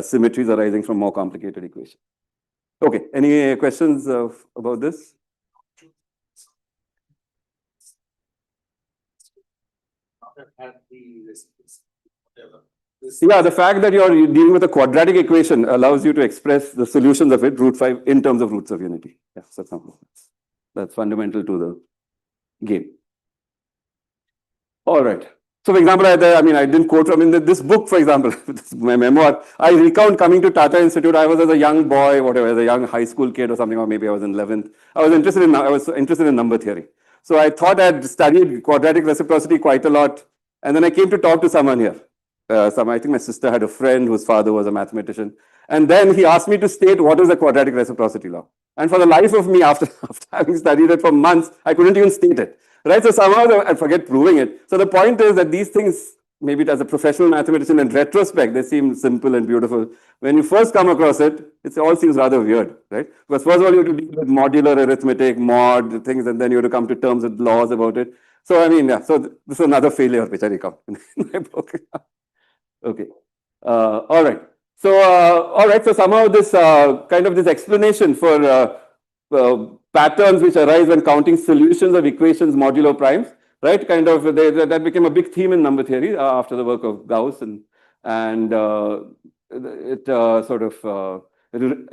symmetries arising from more complicated equations. Okay, any questions about this? Yeah, the fact that you're dealing with a quadratic equation allows you to express the solutions of it, root 5, in terms of roots of unity. Yes, that's fundamental to the game. All right. So, for example, I didn't quote from this book, for example, my memoir. I recount coming to Tata Institute. I was as a young boy, whatever, as a young high school kid or something, or maybe I was in 11th. I was interested in number theory. So I thought I'd studied quadratic reciprocity quite a lot. And then I came to talk to someone here. I think my sister had a friend whose father was a mathematician. And then he asked me to state what is the quadratic reciprocity law. And for the life of me, after having studied it for months, I couldn't even state it. Right? So somehow I forget proving it. So the point is that these things, maybe as a professional mathematician in retrospect, they seem simple and beautiful. When you first come across it, it all seems rather weird, right? Because first of all, you have to deal with modular arithmetic, mod things, and then you have to come to terms with laws about it. So so this is another failure which I recount in my book. Okay. All right. So all right. So somehow this kind of this explanation for patterns which arise when counting solutions of equations modulo primes, right? Kind of that became a big theme in number theory after the work of Gauss, and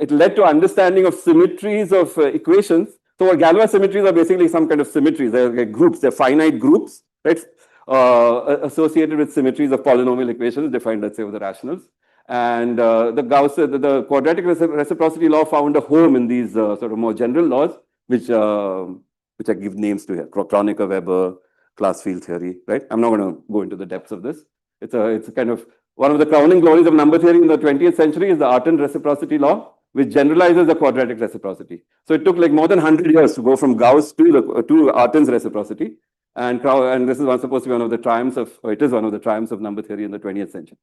it led to understanding of symmetries of equations. So what Galois symmetries are basically some kind of symmetries. They're groups. They're finite groups, right? Associated with symmetries of polynomial equations defined, let's say, with the rationals. And the quadratic reciprocity law found a home in these sort of more general laws, which I give names to here: Kronecker, Weber, class field theory. Right? I'm not going to go into the depths of this. It's a kind of one of the crowning glories of number theory in the 20th century is the Artin reciprocity law, which generalizes the quadratic reciprocity. So it took like more than 100 years to go from Gauss to Artin's reciprocity. And this is supposed to be one of the triumphs of, or it is one of the triumphs of number theory in the 20th century.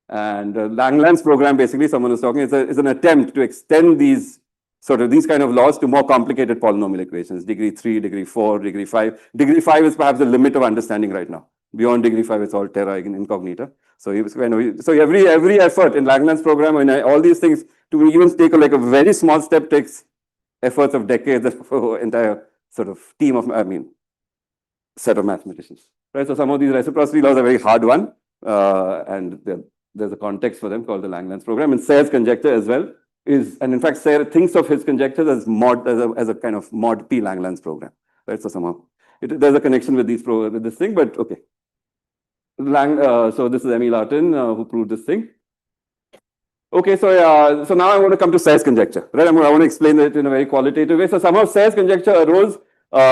And Langland's program, basically, someone was talking, is an attempt to extend these kind of laws to more complicated polynomial equations, degree 3, degree 4, degree 5. Degree 5 is perhaps the limit of understanding right now. Beyond degree 5, it's all terra incognita. So every effort in Langland's program, and all these things, to even take a very small step takes efforts of decades of entire sort of team of, set of mathematicians. Right? So some of these reciprocity laws are very hard won, and there's a context for them called the Langland's program. And Serre's conjecture as well is, and in fact, Serre thinks of his conjectures as as a kind of mod P Langland's program. Right? So somehow there's a connection with this thing, but okay. So this is Emil Artin who proved this thing. Okay, so now I want to come to Serre's conjecture. Right? I want to explain it in a very qualitative way. So somehow Serre's conjecture arose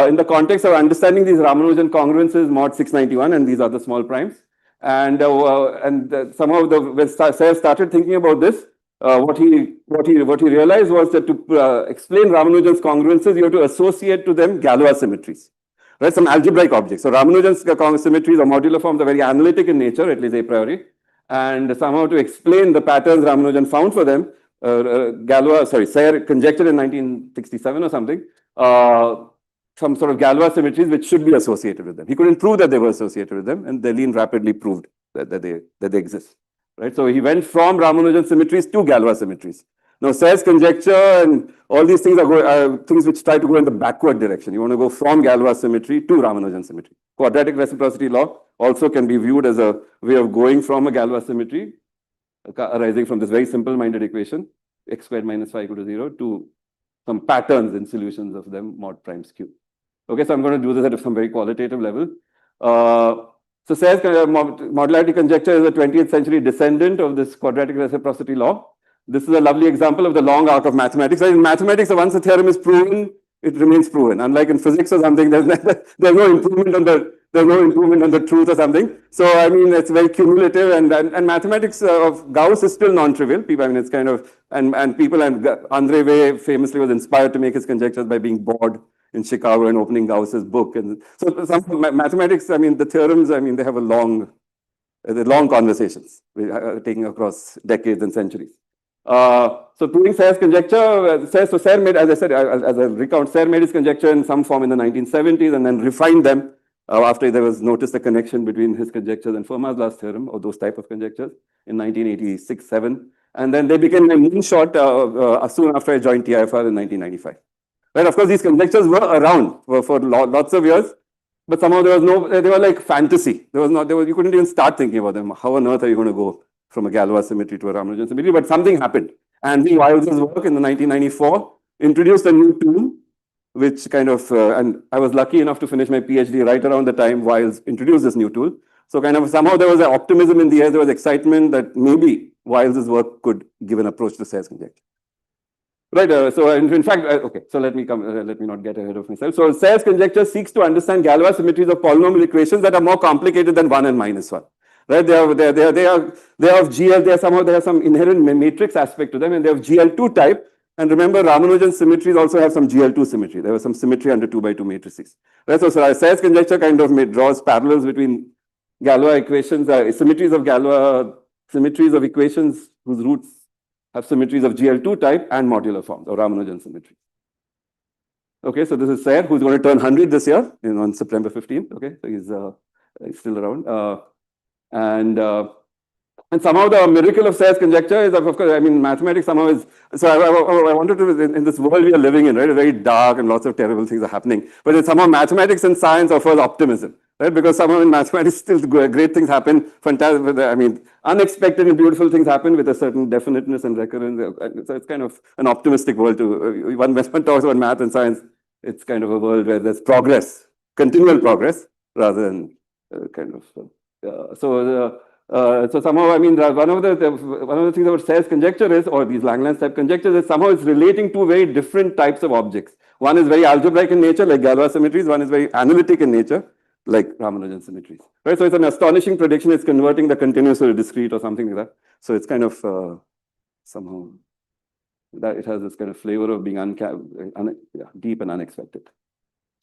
in the context of understanding these Ramanujan congruences, mod 691, and these other small primes. And somehow when Serre started thinking about this, what he realized was that to explain Ramanujan's congruences, you have to associate to them Galois symmetries, right? Some algebraic objects. So Ramanujan's symmetries or modular forms are very analytic in nature, at least a priori. And somehow to explain the patterns Ramanujan found for them, Serre conjectured in 1967 or something, some sort of Galois symmetries which should be associated with them. He couldn't prove that they were associated with them, and Deligne rapidly proved that they exist. Right? So he went from Ramanujan symmetries to Galois symmetries. Now Serre's conjecture and all these things are things which try to go in the backward direction. You want to go from Galois symmetry to Ramanujan symmetry. Quadratic reciprocity law also can be viewed as a way of going from a Galois symmetry arising from this very simple-minded equation, x squared minus 5 equal to 0, to some patterns in solutions of them mod primes Q. Okay, so I'm going to do this at some very qualitative level. So Serre's modularity conjecture is a 20th century descendant of this quadratic reciprocity law. This is a lovely example of the long arc of mathematics. In mathematics, once a theorem is proven, it remains proven. Unlike in physics or something, there's no improvement on the truth or something. So I mean, it's very cumulative, and mathematics of Gauss is still non-trivial. People, I mean, it's kind of and Andre Weil famously was inspired to make his conjectures by being bored in Chicago and opening Gauss's book. And so some mathematics, I mean, the theorems, I mean, they have long conversations taking across decades and centuries. So proving Serre's conjecture, Serre made, as I said, as a recount, Serre made his conjecture in some form in the 1970s and then refined them after there was noticed a connection between his conjectures and Fermat's last theorem, or those type of conjectures, in 1986-7. And then they became a moonshot soon after I joined TIFR in 1995. Right, of course, these conjectures were around for lots of years, but somehow they were like fantasy. You couldn't even start thinking about them. How on earth are you going to go from a Galois symmetry to a Ramanujan symmetry? But something happened. Andrew Wiles' work in 1994 introduced a new tool, which kind of, and I was lucky enough to finish my PhD right around the time Wiles introduced this new tool. So kind of somehow there was an optimism in the air, there was excitement that maybe Wiles' work could give an approach to Serre's conjecture. Right, so in fact, okay, so let me not get ahead of myself. So Serre's conjecture seeks to understand Galois symmetries of polynomial equations that are more complicated than 1 and -1. Right, they have GL, they have some inherent matrix aspect to them, and they have GL2 type. And remember, Ramanujan symmetries also have some GL2 symmetry. There was some symmetry under 2x2 matrices. Right, so Serre's conjecture kind of draws parallels between Galois equations, symmetries of equations whose roots have symmetries of GL2 type and modular forms, or Ramanujan symmetry. Okay, so this is Serre, who's going to turn 100 this year, on September 15th. Okay, so he's still around. And somehow the miracle of Serre's conjecture is, of course, I mean, mathematics somehow is, so I wanted to, in this world we are living in, right, very dark and lots of terrible things are happening, but it's somehow mathematics and science offers optimism. Right, because somehow in mathematics still great things happen, fantastic, I mean, unexpected and beautiful things happen with a certain definiteness and recurrence. So it's kind of an optimistic world too. When one talks about math and science, it's kind of a world where there's progress, continual progress, rather than so somehow, I mean, one of the things about Serre's conjecture is, or these Langlands type conjectures, is somehow it's relating to very different types of objects. One is very algebraic in nature, like Galois symmetries. One is very analytic in nature, like Ramanujan symmetries. Right, so it's an astonishing prediction. It's converting the continuous to a discrete or something like that. So it's kind of somehow that it has this kind of flavor of being deep and unexpected.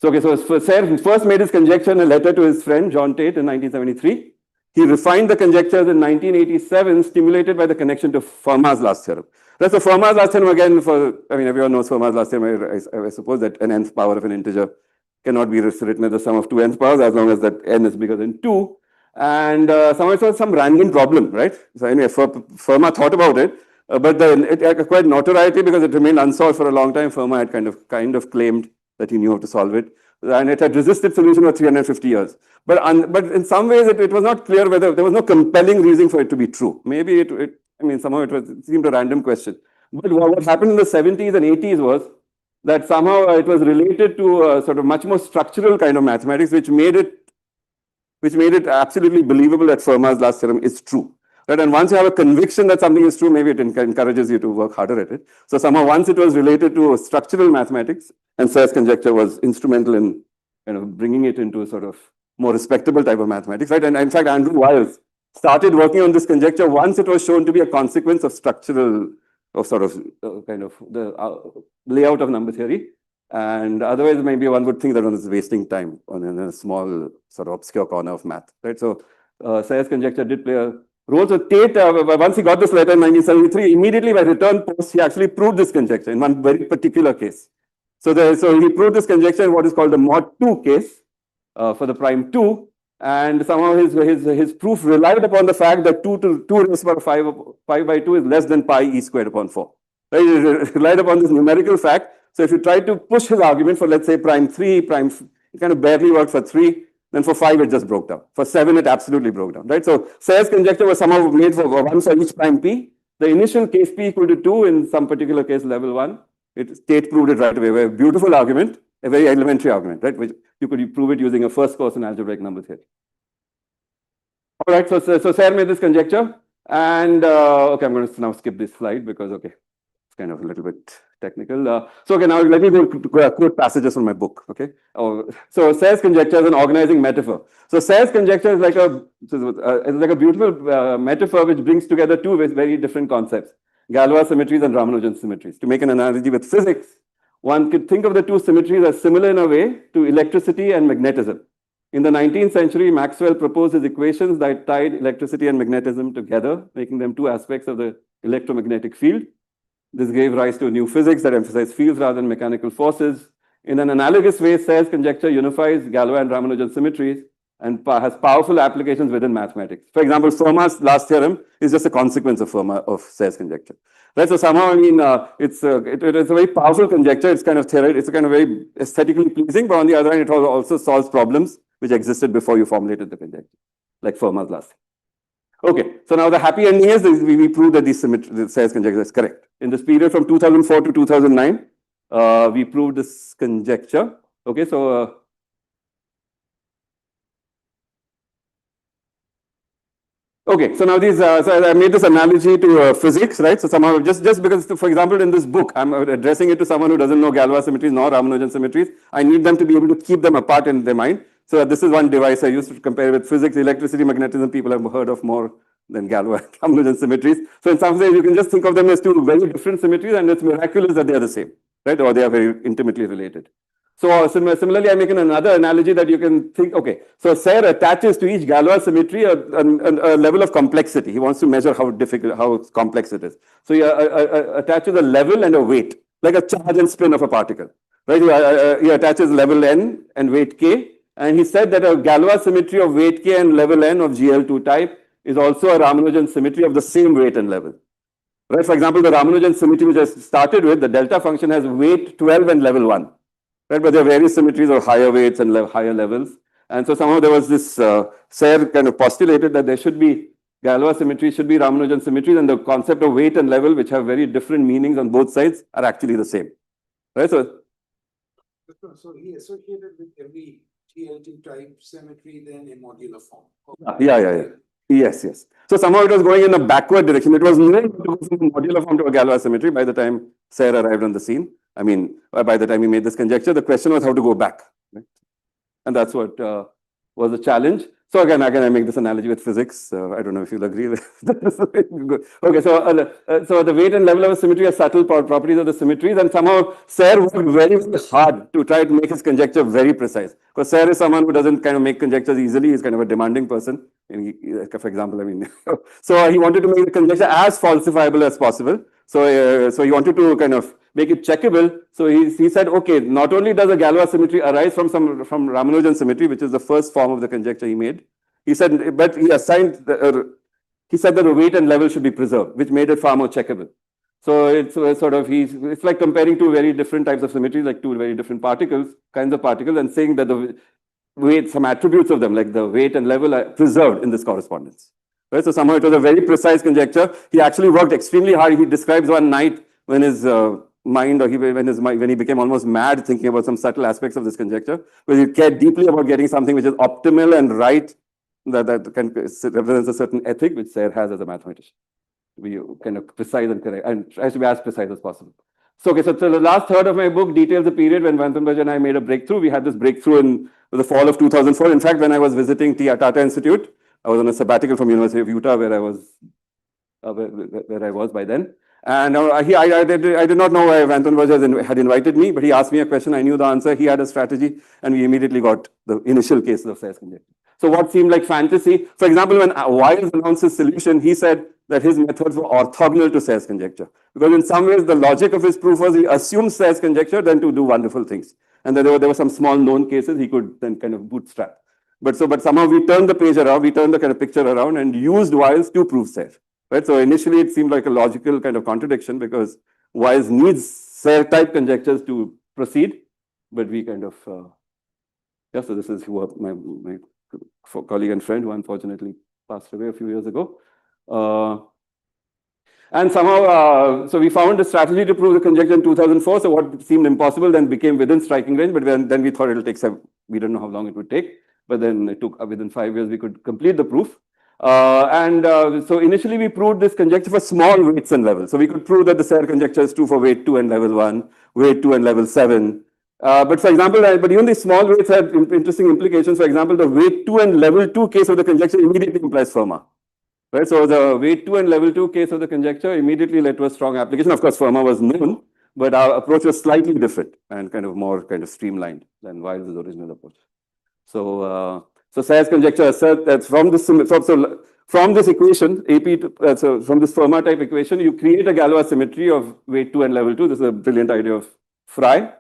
So okay, so Serre first made his conjecture in a letter to his friend John Tate in 1973. He refined the conjectures in 1987, stimulated by the connection to Fermat's last theorem. Right, so Fermat's last theorem, again, I mean, everyone knows Fermat's last theorem. I suppose that an nth power of an integer cannot be written as the sum of two nth powers as long as that n is bigger than 2. And somehow it was some random problem, right? So anyway, Fermat thought about it, but then it acquired notoriety because it remained unsolved for a long time. Fermat had kind of claimed that he knew how to solve it, and it had resisted solution for 350 years. But in some ways, it was not clear whether there was no compelling reason for it to be true. Maybe I mean, somehow it seemed a random question. But what happened in the 70s and 80s was that somehow it was related to a sort of much more structural kind of mathematics, which made it absolutely believable that Fermat's last theorem is true. Right? And once you have a conviction that something is true, maybe it encourages you to work harder at it. So somehow once it was related to structural mathematics, and Serre's conjecture was instrumental in kind of bringing it into a sort of more respectable type of mathematics. Right? And in fact, Andrew Wiles started working on this conjecture once it was shown to be a consequence of structural, of sort of kind of the layout of number theory. And otherwise, maybe one would think that one is wasting time in a small sort of obscure corner of math. Right? So Serre's conjecture did play a role. So Tate, once he got this letter in 1973, immediately by return post, he actually proved this conjecture in one very particular case. So he proved this conjecture in what is called the mod 2 case for the prime 2. And somehow his proof relied upon the fact that 2 raised to the power 5 by 2 is less than pi e squared upon 4. Right? It relied upon this numerical fact. So if you try to push his argument for, let's say, prime 3, it kind of barely worked for 3. Then for 5, it just broke down. For 7, it absolutely broke down. Right? So Serre's conjecture was somehow made for 1 for each prime p. The initial case p equal to 2, in some particular case level 1. Tate proved it right away. A very beautiful argument, a very elementary argument, right? Which you could prove it using a first course in algebraic number theory. All right, so Serre made this conjecture, and okay, I'm going to now skip this slide because okay, it's kind of a little bit technical. So okay, now let me go quote passages from my book. Okay, so Serre's conjecture is an organizing metaphor. So Serre's conjecture is like a beautiful metaphor which brings together two very different concepts: Galois symmetries and Ramanujan symmetries. To make an analogy with physics, one could think of the two symmetries as similar in a way to electricity and magnetism. In the 19th century, Maxwell proposed his equations that tied electricity and magnetism together, making them two aspects of the electromagnetic field. This gave rise to a new physics that emphasized fields rather than mechanical forces. In an analogous way, Serre's conjecture unifies Galois and Ramanujan symmetries and has powerful applications within mathematics. For example, Fermat's last theorem is just a consequence of Serre's conjecture. Right, so somehow, I mean, it's a very powerful conjecture. It's kind of theoretical. It's kind of very aesthetically pleasing, but on the other hand, it also solves problems which existed before you formulated the conjecture, like Fermat's last. Okay, so now the happy ending is we proved that the Serre's conjecture is correct. In this period from 2004 to 2009, we proved this conjecture. Okay, so okay, so now so I made this analogy to physics, right? So somehow just because, for example, in this book, I'm addressing it to someone who doesn't know Galois symmetries nor Ramanujan symmetries. I need them to be able to keep them apart in their mind. So this is one device I used to compare with physics, electricity, magnetism. People have heard of more than Galois and Ramanujan symmetries. So in some ways, you can just think of them as two very different symmetries, and it's miraculous that they are the same, right? Or they are very intimately related. So similarly, I'm making another analogy that you can think, okay, so Serre attaches to each Galois symmetry a level of complexity. He wants to measure how complex it is. So he attaches a level and a weight, like a charge and spin of a particle, right? He attaches level n and weight k. And he said that a Galois symmetry of weight k and level n of GL2 type is also a Ramanujan symmetry of the same weight and level. Right? For example, the Ramanujan symmetry which I started with, the delta function has weight 12 and level 1. Right? But there are various symmetries of higher weights and higher levels. And so somehow there was this, Serre kind of postulated that there should be Galois symmetry, should be Ramanujan symmetries, and the concept of weight and level, which have very different meanings on both sides, are actually the same. Right? So he associated with every GL2 type symmetry then a modular form. Yeah. Yes. So somehow it was going in a backward direction. It was known to go from a modular form to a Galois symmetry by the time Serre arrived on the scene. I mean, by the time he made this conjecture, the question was how to go back. Right? And that's what was the challenge. So again, I make this analogy with physics. I don't know if you'll agree with this. Okay, so the weight and level of a symmetry are subtle properties of the symmetries, and somehow Serre worked very, very hard to try to make his conjecture very precise. Because Serre is someone who doesn't kind of make conjectures easily. He's kind of a demanding person. And for example, I mean, so he wanted to make the conjecture as falsifiable as possible. So he wanted to kind of make it checkable. So he said, okay, not only does a Galois symmetry arise from Ramanujan symmetry, which is the first form of the conjecture he made, he said, but he assigned, he said that the weight and level should be preserved, which made it far more checkable. So it's sort of, it's like comparing two very different types of symmetries, like two very different kinds of particles, and saying that the weight, some attributes of them, like the weight and level, are preserved in this correspondence. Right? So somehow it was a very precise conjecture. He actually worked extremely hard. He describes one night when his mind, or when he became almost mad thinking about some subtle aspects of this conjecture, because he cared deeply about getting something which is optimal and right, that represents a certain ethic which Serre has as a mathematician. To be kind of precise and correct, and tries to be as precise as possible. So okay, so the last third of my book details the period when Wintenberger and I made a breakthrough. We had this breakthrough in the fall of 2004. In fact, when I was visiting Tata Institute, I was on a sabbatical from University of Utah, where I was by then. And I did not know why Wintenberger had invited me, but he asked me a question. I knew the answer. He had a strategy, and we immediately got the initial cases of Serre's conjecture. So what seemed like fantasy, for example, when Wiles announced his solution, he said that his methods were orthogonal to Serre's conjecture. Because in some ways, the logic of his proof was he assumed Serre's conjecture then to do wonderful things. And then there were some small known cases he could then kind of bootstrap. But somehow we turned the page around, we turned the kind of picture around and used Wiles to prove Serre. Right? So initially it seemed like a logical kind of contradiction because Wiles needs Serre type conjectures to proceed. But we kind of, so this is who my colleague and friend who unfortunately passed away a few years ago. And somehow, so we found a strategy to prove the conjecture in 2004. So what seemed impossible then became within striking range, but then we thought it'll take we don't know how long it would take, but then it took within 5 years we could complete the proof. So initially we proved this conjecture for small weights and levels. So we could prove that the Serre conjecture is true for weight 2 and level 1, weight 2 and level 7. But for example, but even these small weights had interesting implications. For example, the weight 2 and level 2 case of the conjecture immediately implies Fermat. Right? So the weight 2 and level 2 case of the conjecture immediately led to a strong application. Of course, Fermat was known, but our approach was slightly different and kind of more kind of streamlined than Wiles' original approach. So, Serre's conjecture asserts that from this equation, from this Fermat type equation, you create a Galois symmetry of weight 2 and level 2. This is a brilliant idea of Fry.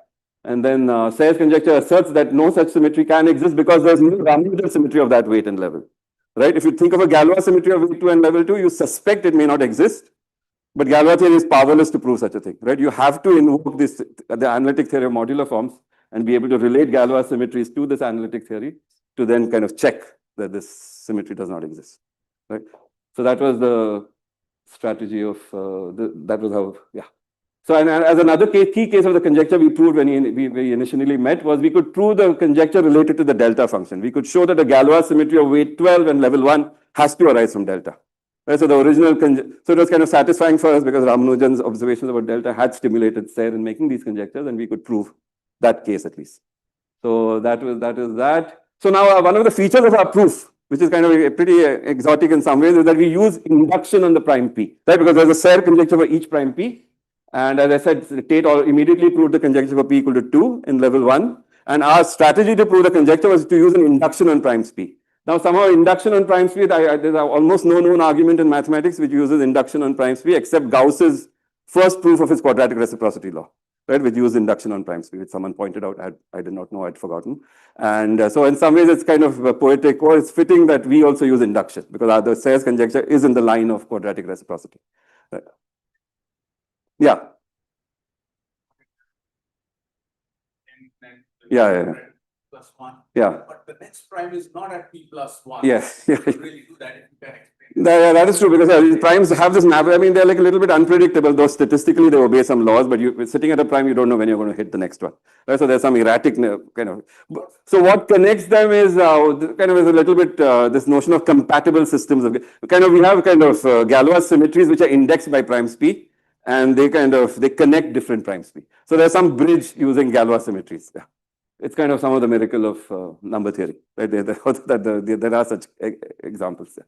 And then Serre's conjecture asserts that no such symmetry can exist because there's no Ramanujan symmetry of that weight and level. Right? If you think of a Galois symmetry of weight 2 and level 2, you suspect it may not exist. But Galois theory is powerless to prove such a thing. Right? You have to invoke the analytic theory of modular forms and be able to relate Galois symmetries to this analytic theory to then kind of check that this symmetry does not exist. Right? So that was the strategy of, that was how, yeah. So and as another key case of the conjecture we proved when we initially met was we could prove the conjecture related to the delta function. We could show that the Galois symmetry of weight 12 and level 1 has to arise from delta. Right? So the original, so it was kind of satisfying for us because Ramanujan's observations about delta had stimulated Serre in making these conjectures, and we could prove that case at least. So that is that. So now one of the features of our proof, which is kind of pretty exotic in some ways, is that we use induction on the prime P, right? Because there's a Serre conjecture for each prime P. And as I said, Tate immediately proved the conjecture for P equal to 2 in level 1. And our strategy to prove the conjecture was to use an induction on primes P. Now, somehow induction on primes P, there's almost no known argument in mathematics which uses induction on primes P, except Gauss's first proof of his quadratic reciprocity law, right, which used induction on primes P, which someone pointed out. I did not know, I'd forgotten. And so in some ways, it's kind of poetic, or it's fitting that we also use induction, because the Serre's conjecture is in the line of quadratic reciprocity. Right. Yeah. Yeah. Plus 1. Yeah. But the next prime is not at P plus 1. Yes. Yeah. You really do that if you can explain. That is true, because primes have this map. I mean, they're like a little bit unpredictable, though statistically they obey some laws, but sitting at a prime, you don't know when you're going to hit the next one. Right? So there's some erratic kind of. So what connects them is kind of is a little bit this notion of compatible systems. We have kind of Galois symmetries which are indexed by primes P, and they connect different primes P. So there's some bridge using Galois symmetries. Yeah. It's kind of some of the miracle of number theory. Right? There are such examples there.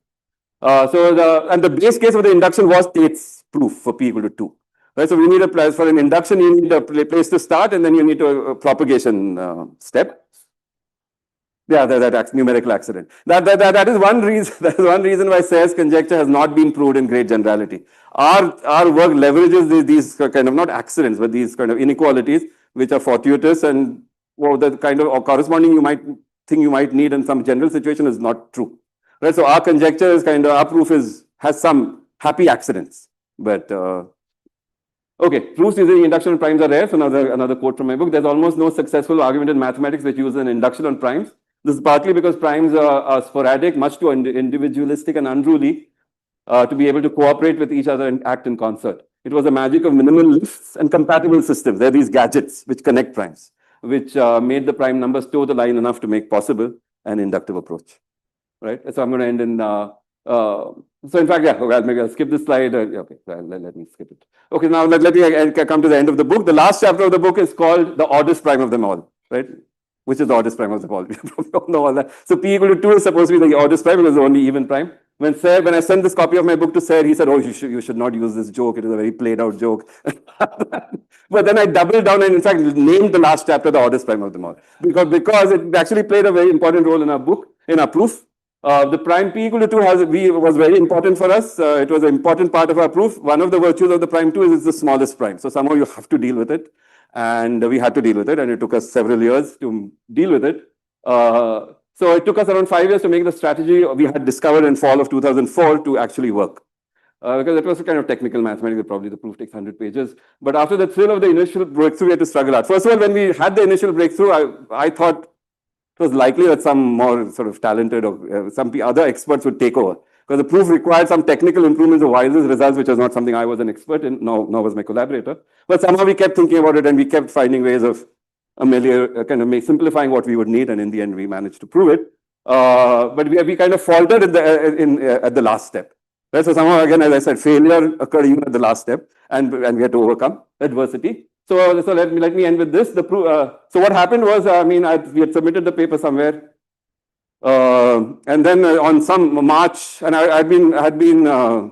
And the base case of the induction was Tate's proof for P equal to 2. Right? So we need a place for an induction, you need a place to start, and then you need a propagation step. Yeah, that numerical accident. That is one reason. That is one reason why Serre's conjecture has not been proved in great generality. Our work leverages these kind of not accidents, but these kind of inequalities which are fortuitous, and the kind of corresponding you might think you might need in some general situation is not true. Right, so our conjecture is our proof has some happy accidents, but okay, proofs using induction on primes are rare. So another quote from my book: "There's almost no successful argument in mathematics which uses an induction on primes. This is partly because primes are sporadic, much too individualistic and unruly to be able to cooperate with each other and act in concert. It was the magic of minimal lifts and compatible systems. They're these gadgets which connect primes, which made the prime numbers toe the line enough to make possible an inductive approach." Right. So I'm going to end in. So in fact, yeah. Okay, maybe I'll skip this slide. Okay, let me skip it. Okay, now let me come to the end of the book. The last chapter of the book is called "The Oddest Prime of Them All." Right, which is the oddest prime of them all. We probably all know all that. So P equal to 2 is supposed to be the oddest prime because it's the only even prime. When I sent this copy of my book to Serre, he said, "Oh, you should not use this joke. It is a very played out joke." But then I doubled down and in fact named the last chapter "The Oddest Prime of Them All" because it actually played a very important role in our book, in our proof. The prime P equal to 2 was very important for us. It was an important part of our proof. One of the virtues of the prime 2 is it's the smallest prime. So somehow you have to deal with it. And we had to deal with it. And it took us several years to deal with it. So it took us around 5 years to make the strategy we had discovered in fall of 2004 to actually work. Because it was a kind of technical mathematics, probably the proof takes 100 pages. But after the thrill of the initial breakthrough, we had to struggle out. First of all, when we had the initial breakthrough, I thought it was likely that some more sort of talented or some other experts would take over. because the proof required some technical improvements of Wiles' results, which was not something I was an expert in, nor was my collaborator. But somehow we kept thinking about it and we kept finding ways of simplifying what we would need, and in the end we managed to prove it. But we kind of faltered at the last step. Right? So somehow, again, as I said, failure occurred even at the last step, and we had to overcome adversity. So let me end with this. So what happened was, we had submitted the paper somewhere, and then on some March, and I was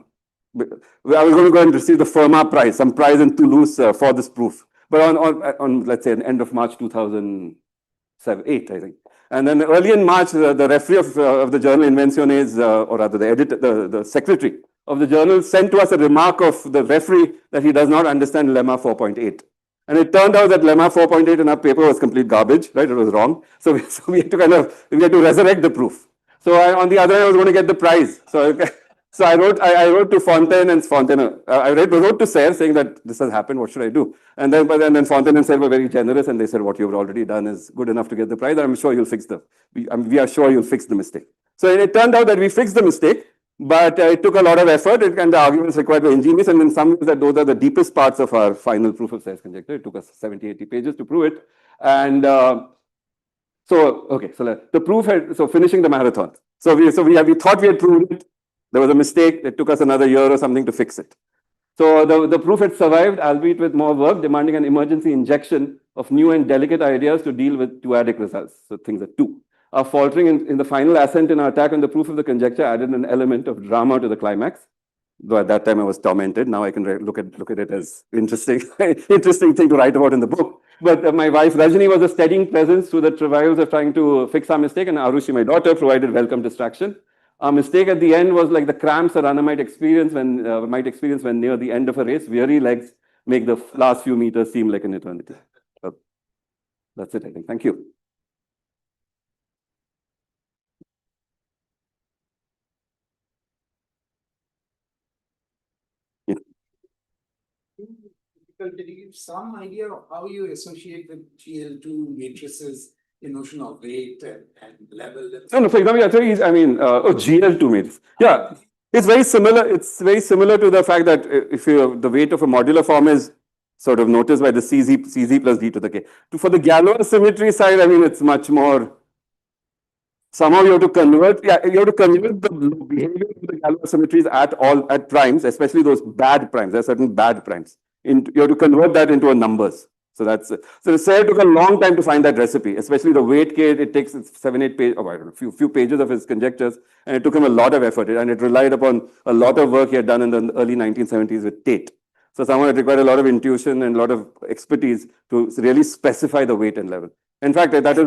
going to go and receive the Fermat prize, some prize in Toulouse for this proof. But on let's say, the end of March 2008, I think. And then early in March, the referee of the journal Invenciones, or rather the editor, the secretary of the journal, sent to us a remark of the referee that he does not understand lemma 4.8. And it turned out that lemma 4.8 in our paper was complete garbage, right? It was wrong. So we had to resurrect the proof. So on the other hand, I was going to get the prize. So I wrote to Fontaine and Fontaine. I wrote to Serre saying that this has happened. What should I do? And then Fontaine and Serre were very generous, and they said, what you've already done is good enough to get the prize. I'm sure you'll fix we are sure you'll fix the mistake. So it turned out that we fixed the mistake, but it took a lot of effort, and the arguments required were ingenious. And in some ways, those are the deepest parts of our final proof of Serre's conjecture. It took us 70, 80 pages to prove it. And finishing the marathon. So we thought we had proved it. There was a mistake. It took us another year or something to fix it. So the proof had survived, albeit with more work, demanding an emergency injection of new and delicate ideas to deal with two-adic results. So things are two. Our faltering in the final ascent in our attack on the proof of the conjecture added an element of drama to the climax. Though at that time I was tormented. Now I can look at it as interesting, interesting thing to write about in the book. But my wife Rajani was a steadying presence through the travails of trying to fix our mistake, and Arushi, my daughter, provided welcome distraction. Our mistake at the end was like the cramps a runner might experience when near the end of a race. Weary legs make the last few meters seem like an eternity. So that's it, I think. Thank you. Difficult to give some idea of how you associate with GL2 matrices the notion of weight and level. No, for example, GL2 matrix. Yeah, it's very similar. It's very similar to the fact that if the weight of a modular form is sort of noticed by the CZ plus D to the K. For the Galois symmetry side, it's much more. Somehow you have to convert. Yeah, you have to convert the behavior of the Galois symmetries at primes, especially those bad primes. There are certain bad primes. You have to convert that into a numbers. So Serre took a long time to find that recipe, especially the weight case. It takes 7, 8 pages, few pages of his conjectures, and it took him a lot of effort. And it relied upon a lot of work he had done in the early 1970s with Tate. So somehow it required a lot of intuition and a lot of expertise to really specify the weight and level. In fact, that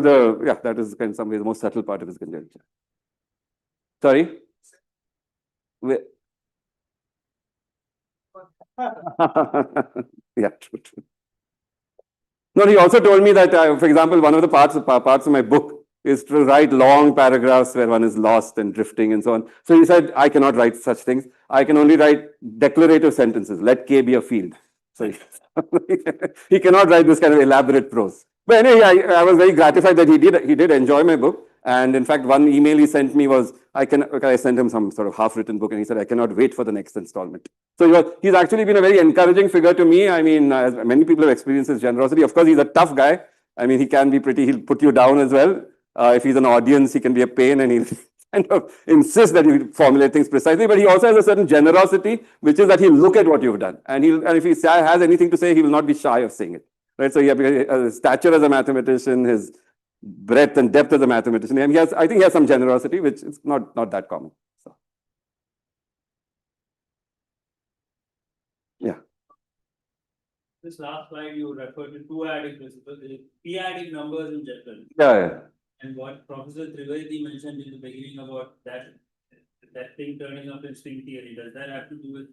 is in some ways the most subtle part of his conjecture. Sorry? Yeah, true. No, he also told me that, for example, one of the parts of my book is to write long paragraphs where one is lost and drifting and so on. So he said, I cannot write such things. I can only write declarative sentences. Let K be a field. So he cannot write this kind of elaborate prose. But anyway, I was very gratified that he did enjoy my book. And in fact, one email he sent me was, I sent him some sort of half-written book, and he said, I cannot wait for the next installment. So he's actually been a very encouraging figure to me. As many people have experienced his generosity. Of course, he's a tough guy. He can be he'll put you down as well. If he's an audience, he can be a pain, and he'll kind of insist that you formulate things precisely. But he also has a certain generosity, which is that he'll look at what you've done. And if he has anything to say, he will not be shy of saying it. Right? So his stature as a mathematician, his breadth and depth as a mathematician, and I think he has some generosity, which is not that common. So, yeah. This last slide you referred to two-adic principle, p-adic numbers in general. Yeah. And what Professor Trivedi mentioned in the beginning about that thing turning up in string theory, does that have to do with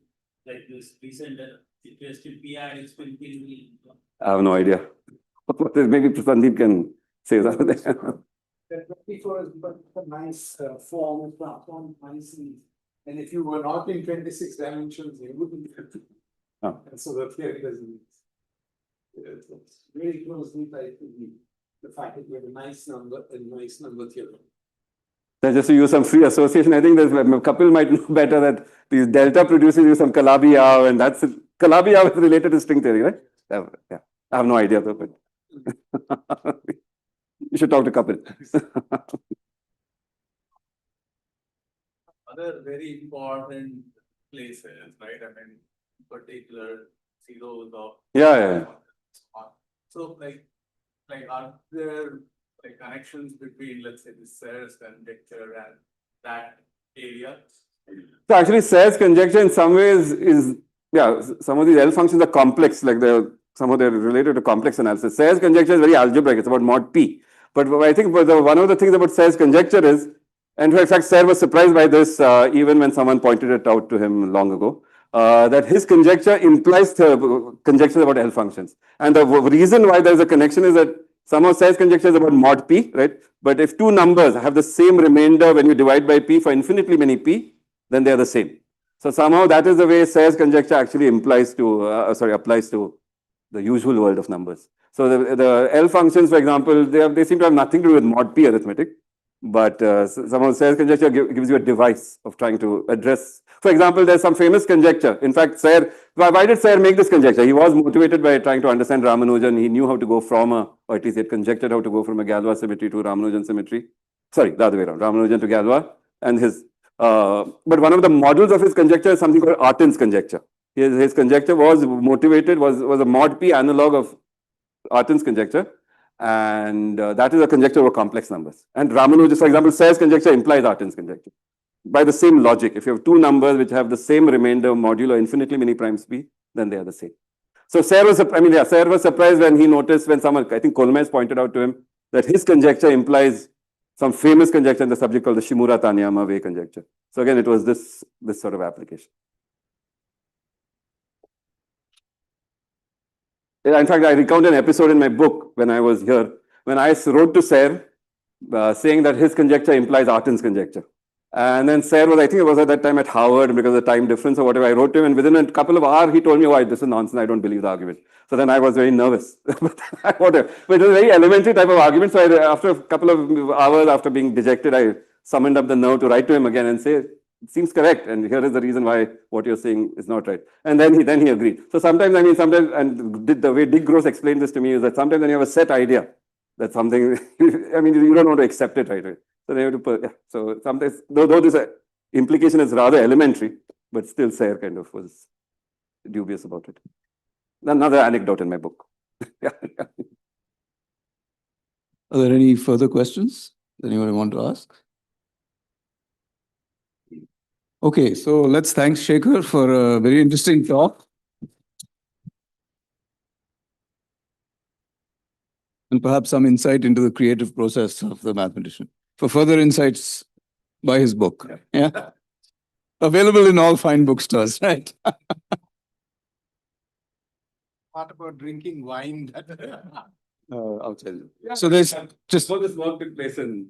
like this recent interest in p-adic string theory? I have no idea. Maybe Sandeep can say that. The 24 is a nice form, it's transformed nicely. And if you were not in 26 dimensions, you wouldn't. And so the theory doesn't. It's very closely tied to the fact that we have a nice number theorem. Then just to use some free association, I think there's a couple might know better that these delta produces you some Calabi-Yau, and that's Calabi-Yau is related to string theory, right? Yeah, I have no idea though, but you should talk to Kapil. Other very important places, right? I mean, in particular, zeros of. Yeah. So like are there like connections between, let's say, the Serre's conjecture and that area? So actually, Serre's conjecture in some ways is, some of these L functions are complex, like somehow they're related to complex analysis. Serre's conjecture is very algebraic, it's about mod P. But I think one of the things about Serre's conjecture is, and in fact, Serre was surprised by this even when someone pointed it out to him long ago, that his conjecture implies the conjectures about L functions. And the reason why there's a connection is that somehow Serre's conjecture is about mod P, right? But if two numbers have the same remainder when you divide by P for infinitely many P, then they are the same. So somehow that is the way Serre's conjecture actually applies to the usual world of numbers. So the L functions, for example, they seem to have nothing to do with mod P arithmetic. But somehow Serre's conjecture gives you a device of trying to address. For example, there's some famous conjecture. In fact, why did Serre make this conjecture? He was motivated by trying to understand Ramanujan. He knew how to go from or at least he had conjectured how to go from a Galois symmetry to Ramanujan symmetry. Sorry, the other way around, Ramanujan to Galois. And but one of the models of his conjecture is something called Artin's conjecture. His conjecture was a mod P analog of Artin's conjecture. And that is a conjecture over complex numbers. And Ramanujan, for example, Serre's conjecture implies Artin's conjecture. By the same logic, if you have two numbers which have the same remainder modulo infinitely many primes p, then they are the same. So Serre was surprised when he noticed when someone, I think Kolmez pointed out to him, that his conjecture implies some famous conjecture in the subject called the Shimura-Taniyama wave conjecture. So again, it was this sort of application. In fact, I recount an episode in my book when I was here, when I wrote to Serre saying that his conjecture implies Artin's conjecture. And then Serre was, I think it was at that time at Harvard because of the time difference or whatever. I wrote to him and within a couple of hours, he told me, why, this is nonsense. I don't believe the argument. So then I was very nervous. But it was a very elementary type of argument. So after a couple of hours after being dejected, I summoned up the nerve to write to him again and say, it seems correct. And here is the reason why what you're saying is not right. And then he agreed. So sometimes, and the way Dick Gross explained this to me is that sometimes when you have a set idea, that something, you don't want to accept it right away. So they have to, so sometimes, though this implication is rather elementary, but still Serre kind of was dubious about it. Another anecdote in my book. Are there any further questions anyone want to ask? Okay, so let's thank Shekhar for a very interesting talk. And perhaps some insight into the creative process of the mathematician. For further insights, buy his book. Yeah. Available in all fine bookstores, right? What about drinking wine? I'll tell you. So there's just. So this work took place in